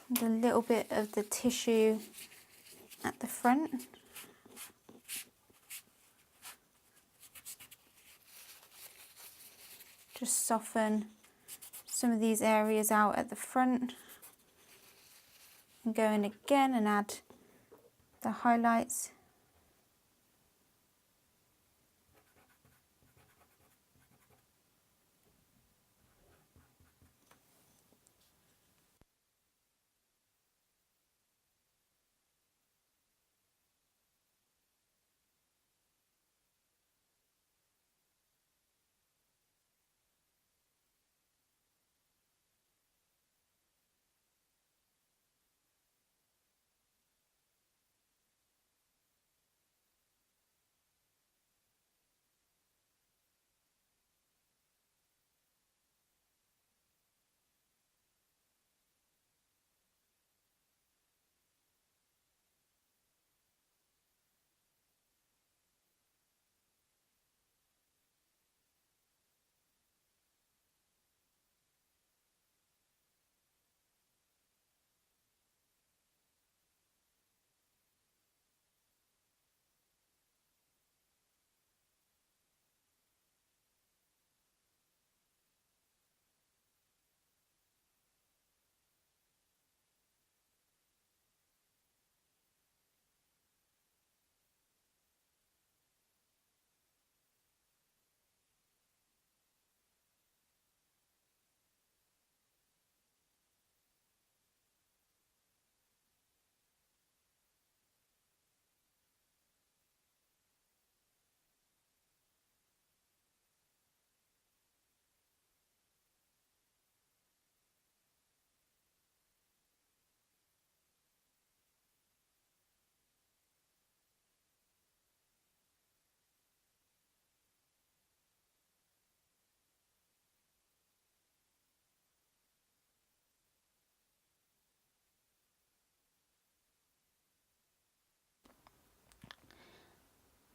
and a little bit of the tissue at the front. Just soften some of these areas out at the front. And go in again and add the highlights.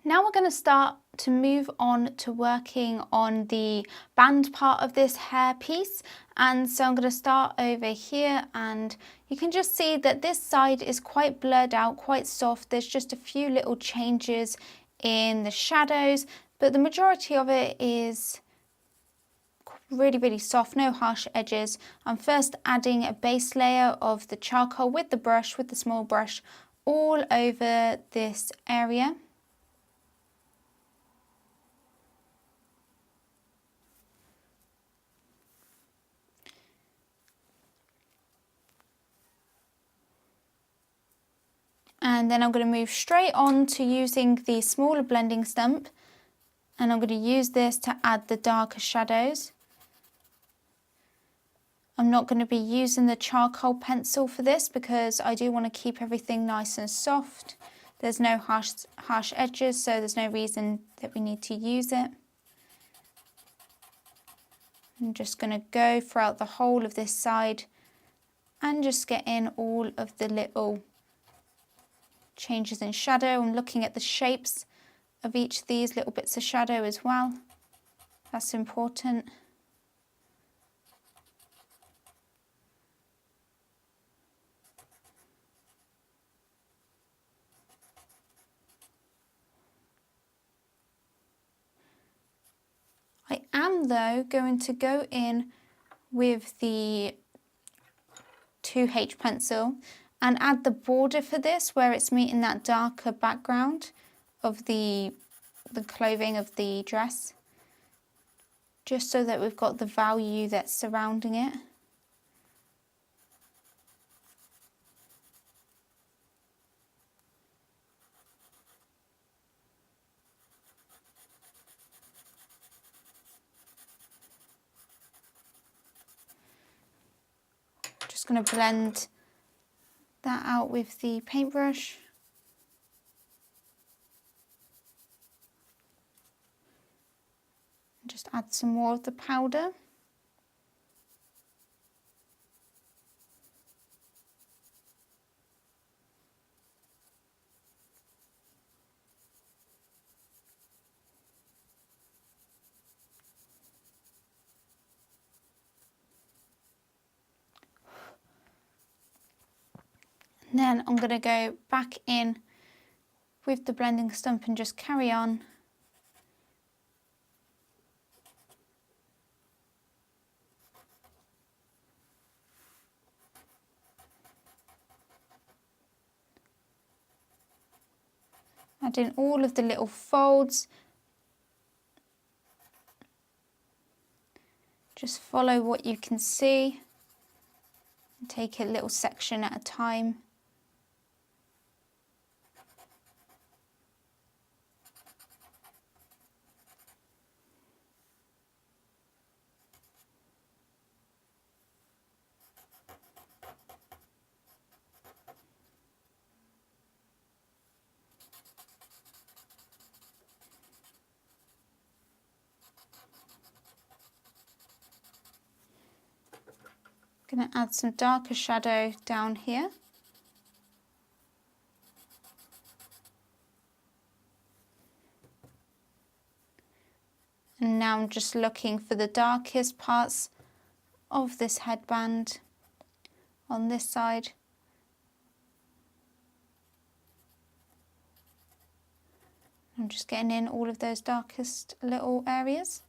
Now we're going to start to move on to working on the band part of this hair piece, and so I'm going to start over here, and you can just see that this side is quite blurred out, quite soft. There's just a few little changes in the shadows, but the majority of it is really soft, no harsh edges. I'm first adding a base layer of the charcoal with the brush, with the small brush, all over this area. And then I'm going to move straight on to using the smaller blending stump, and I'm going to use this to add the darker shadows. I'm not going to be using the charcoal pencil for this because I do want to keep everything nice and soft. There's no harsh edges, so there's no reason that we need to use it. I'm just going to go throughout the whole of this side and just get in all of the little changes in shadow. I'm looking at the shapes of each of these little bits of shadow as well. That's important. I am though going to go in with the 2H pencil and add the border for this where it's meeting that darker background of the clothing of the dress, just so that we've got the value that's surrounding it. Just going to blend that out with the paintbrush. Just add some more of the powder. And then I'm going to go back in with the blending stump and just carry on. Adding all of the little folds. Just follow what you can see and take a little section at a time. Going to add some darker shadow down here. And now I'm just looking for the darkest parts of this headband on this side. I'm just getting in all of those darkest little areas.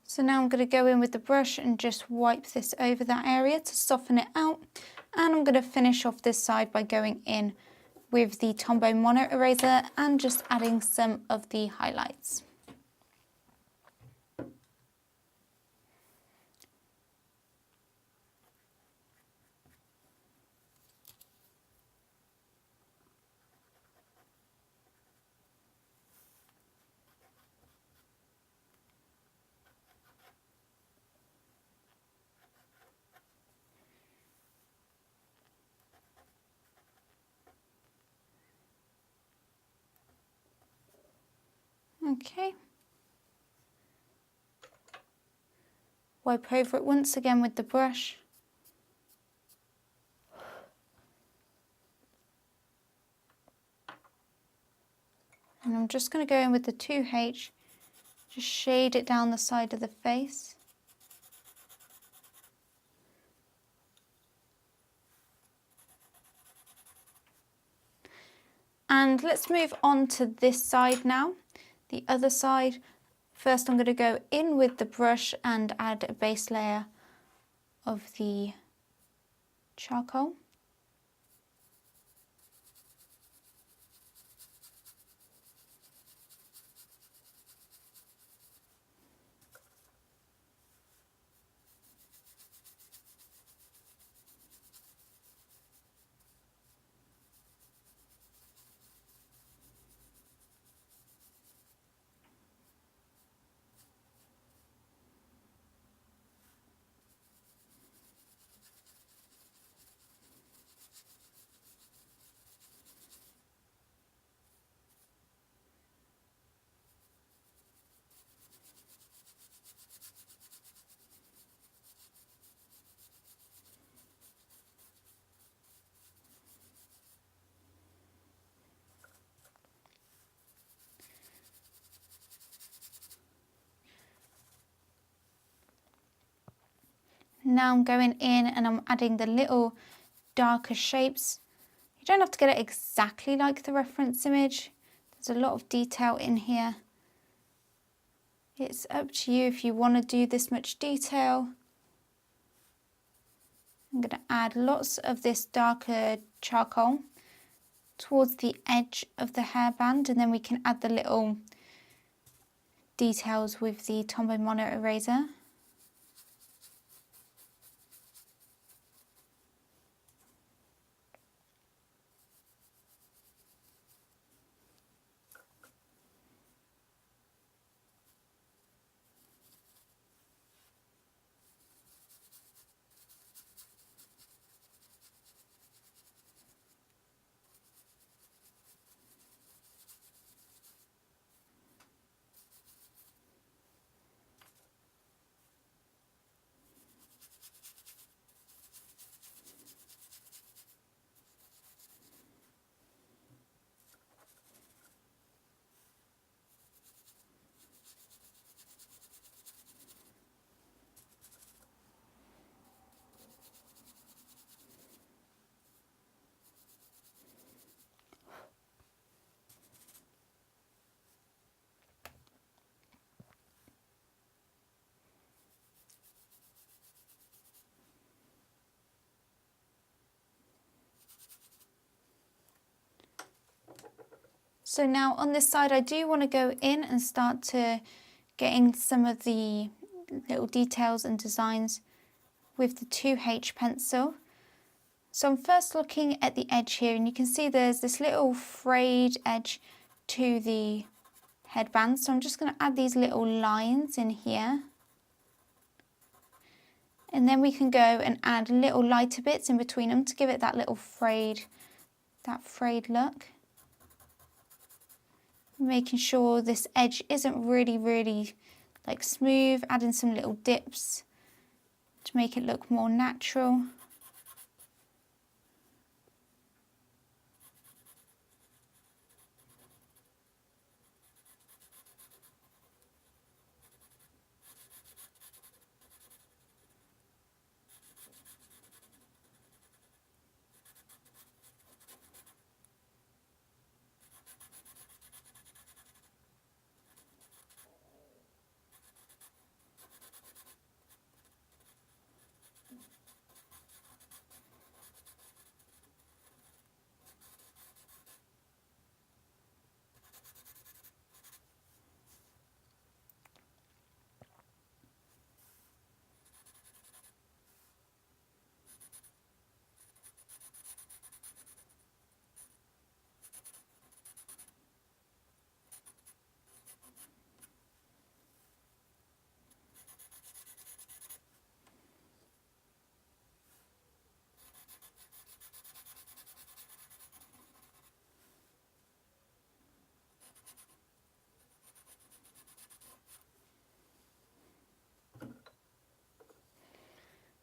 So now I'm going to go in with the brush and just wipe this over that area to soften it out. And I'm going to finish off this side by going in with the Tombow Mono Eraser and just adding some of the highlights. Okay. Wipe over it once again with the brush. And I'm just going to go in with the 2H, just shade it down the side of the face. And let's move on to this side now, the other side. First I'm going to go in with the brush and add a base layer of the charcoal. Now I'm going in and I'm adding the little darker shapes. You don't have to get it exactly like the reference image. There's a lot of detail in here. It's up to you if you want to do this much detail. I'm going to add lots of this darker charcoal towards the edge of the hairband, and then we can add the little details with the Tombow Mono Eraser. So now on this side, I do want to go in and start to getting some of the little details and designs with the 2H pencil. So I'm first looking at the edge here, and you can see there's this little frayed edge to the headband. So I'm just going to add these little lines in here. And then we can go and add little lighter bits in between them to give it that little frayed look. Making sure this edge isn't really like smooth, adding some little dips to make it look more natural.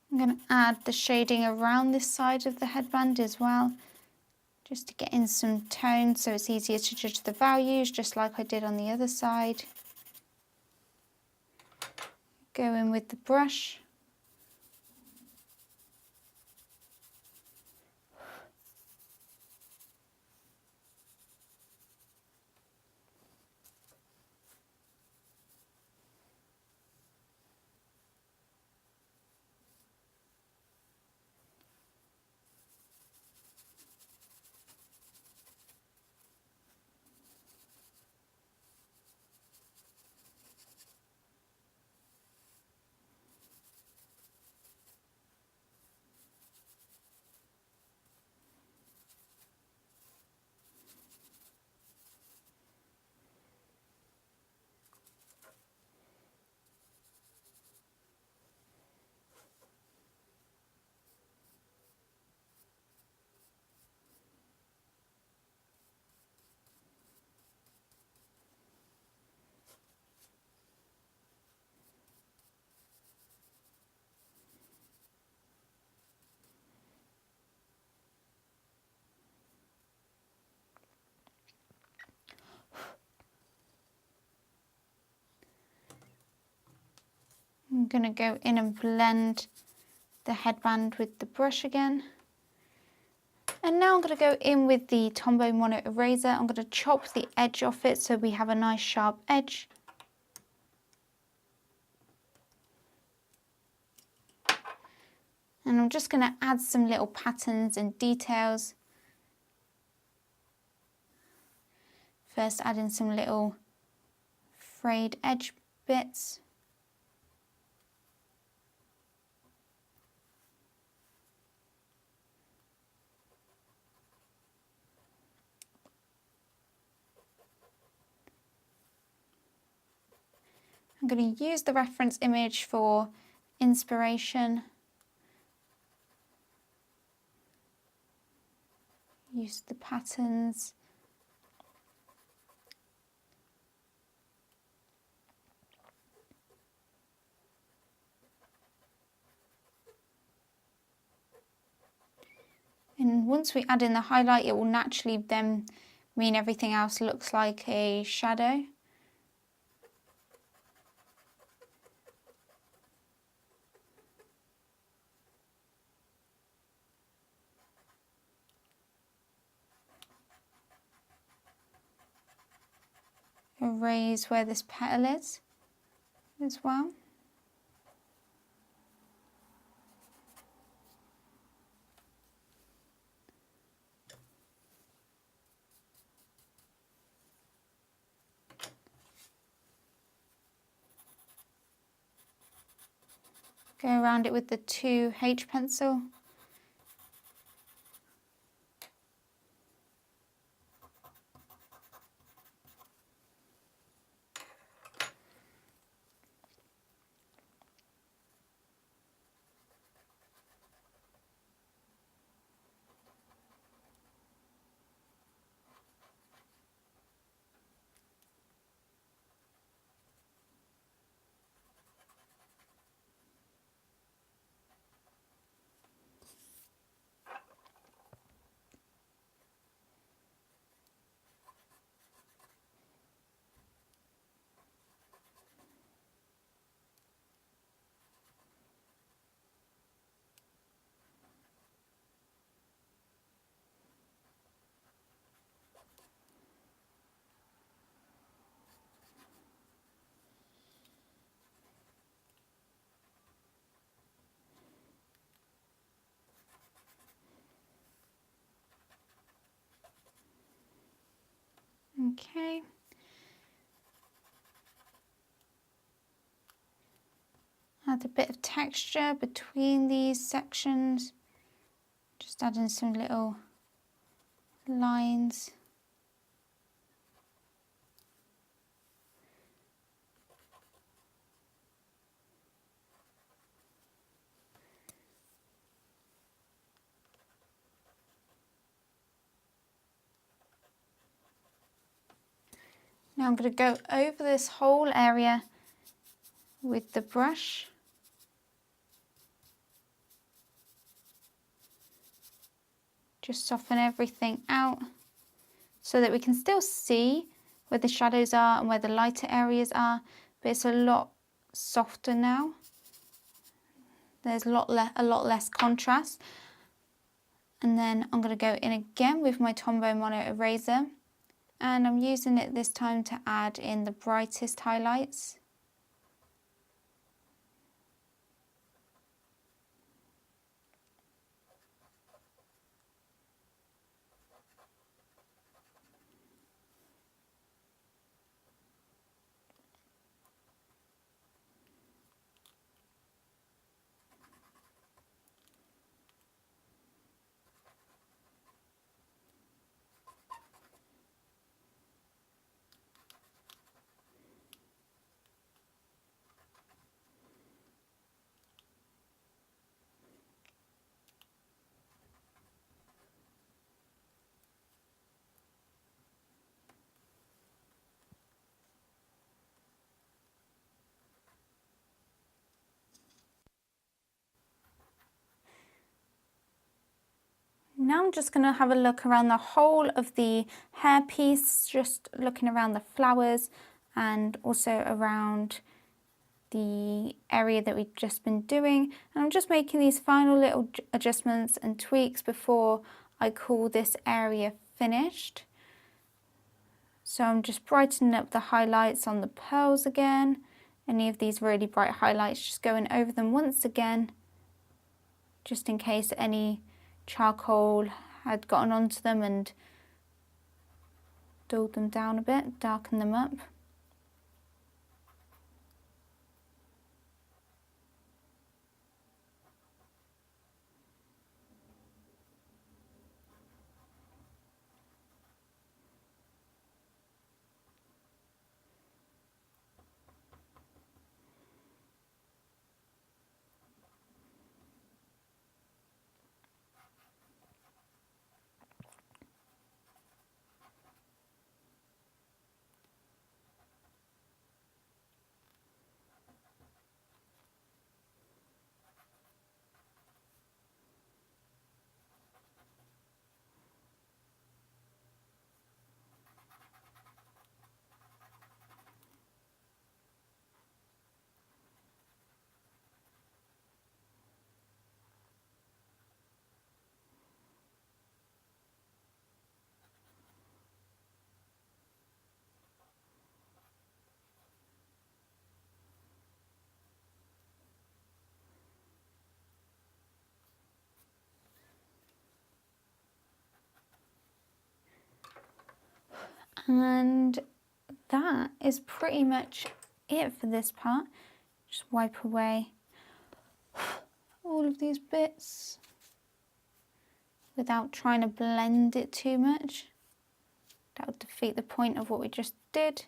I'm going to add the shading around this side of the headband as well, just to get in some tone so it's easier to judge the values, just like I did on the other side. Go in with the brush. I'm going to go in and blend the headband with the brush again. And now I'm going to go in with the Tombow Mono Eraser. I'm going to chop the edge off it so we have a nice sharp edge. And I'm just going to add some little patterns and details. First adding some little frayed edge bits. I'm going to use the reference image for inspiration. Use the patterns. And once we add in the highlight, it will naturally then mean everything else looks like a shadow. Erase where this petal is as well. Go around it with the 2H pencil. Okay. Add a bit of texture between these sections. Just adding some little lines. Now I'm going to go over this whole area with the brush. Just soften everything out so that we can still see where the shadows are and where the lighter areas are, but it's a lot softer now. There's a lot less contrast. And then I'm going to go in again with my Tombow Mono Eraser, and I'm using it this time to add in the brightest highlights. Now I'm just going to have a look around the whole of the hair piece, just looking around the flowers and also around the area that we've just been doing. And I'm just making these final little adjustments and tweaks before I call this area finished. So I'm just brightening up the highlights on the pearls again. Any of these really bright highlights, just going over them once again, just in case any charcoal had gotten onto them and dulled them down a bit, darken them up. And that is pretty much it for this part. Just wipe away all of these bits without trying to blend it too much. That would defeat the point of what we just did.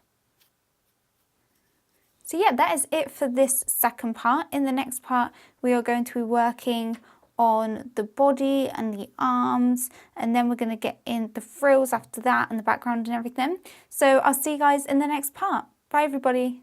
So yeah, that is it for this second part. In the next part, we are going to be working on the body and the arms, and then we're going to get in the frills after that and the background and everything. So I'll see you guys in the next part. Bye everybody.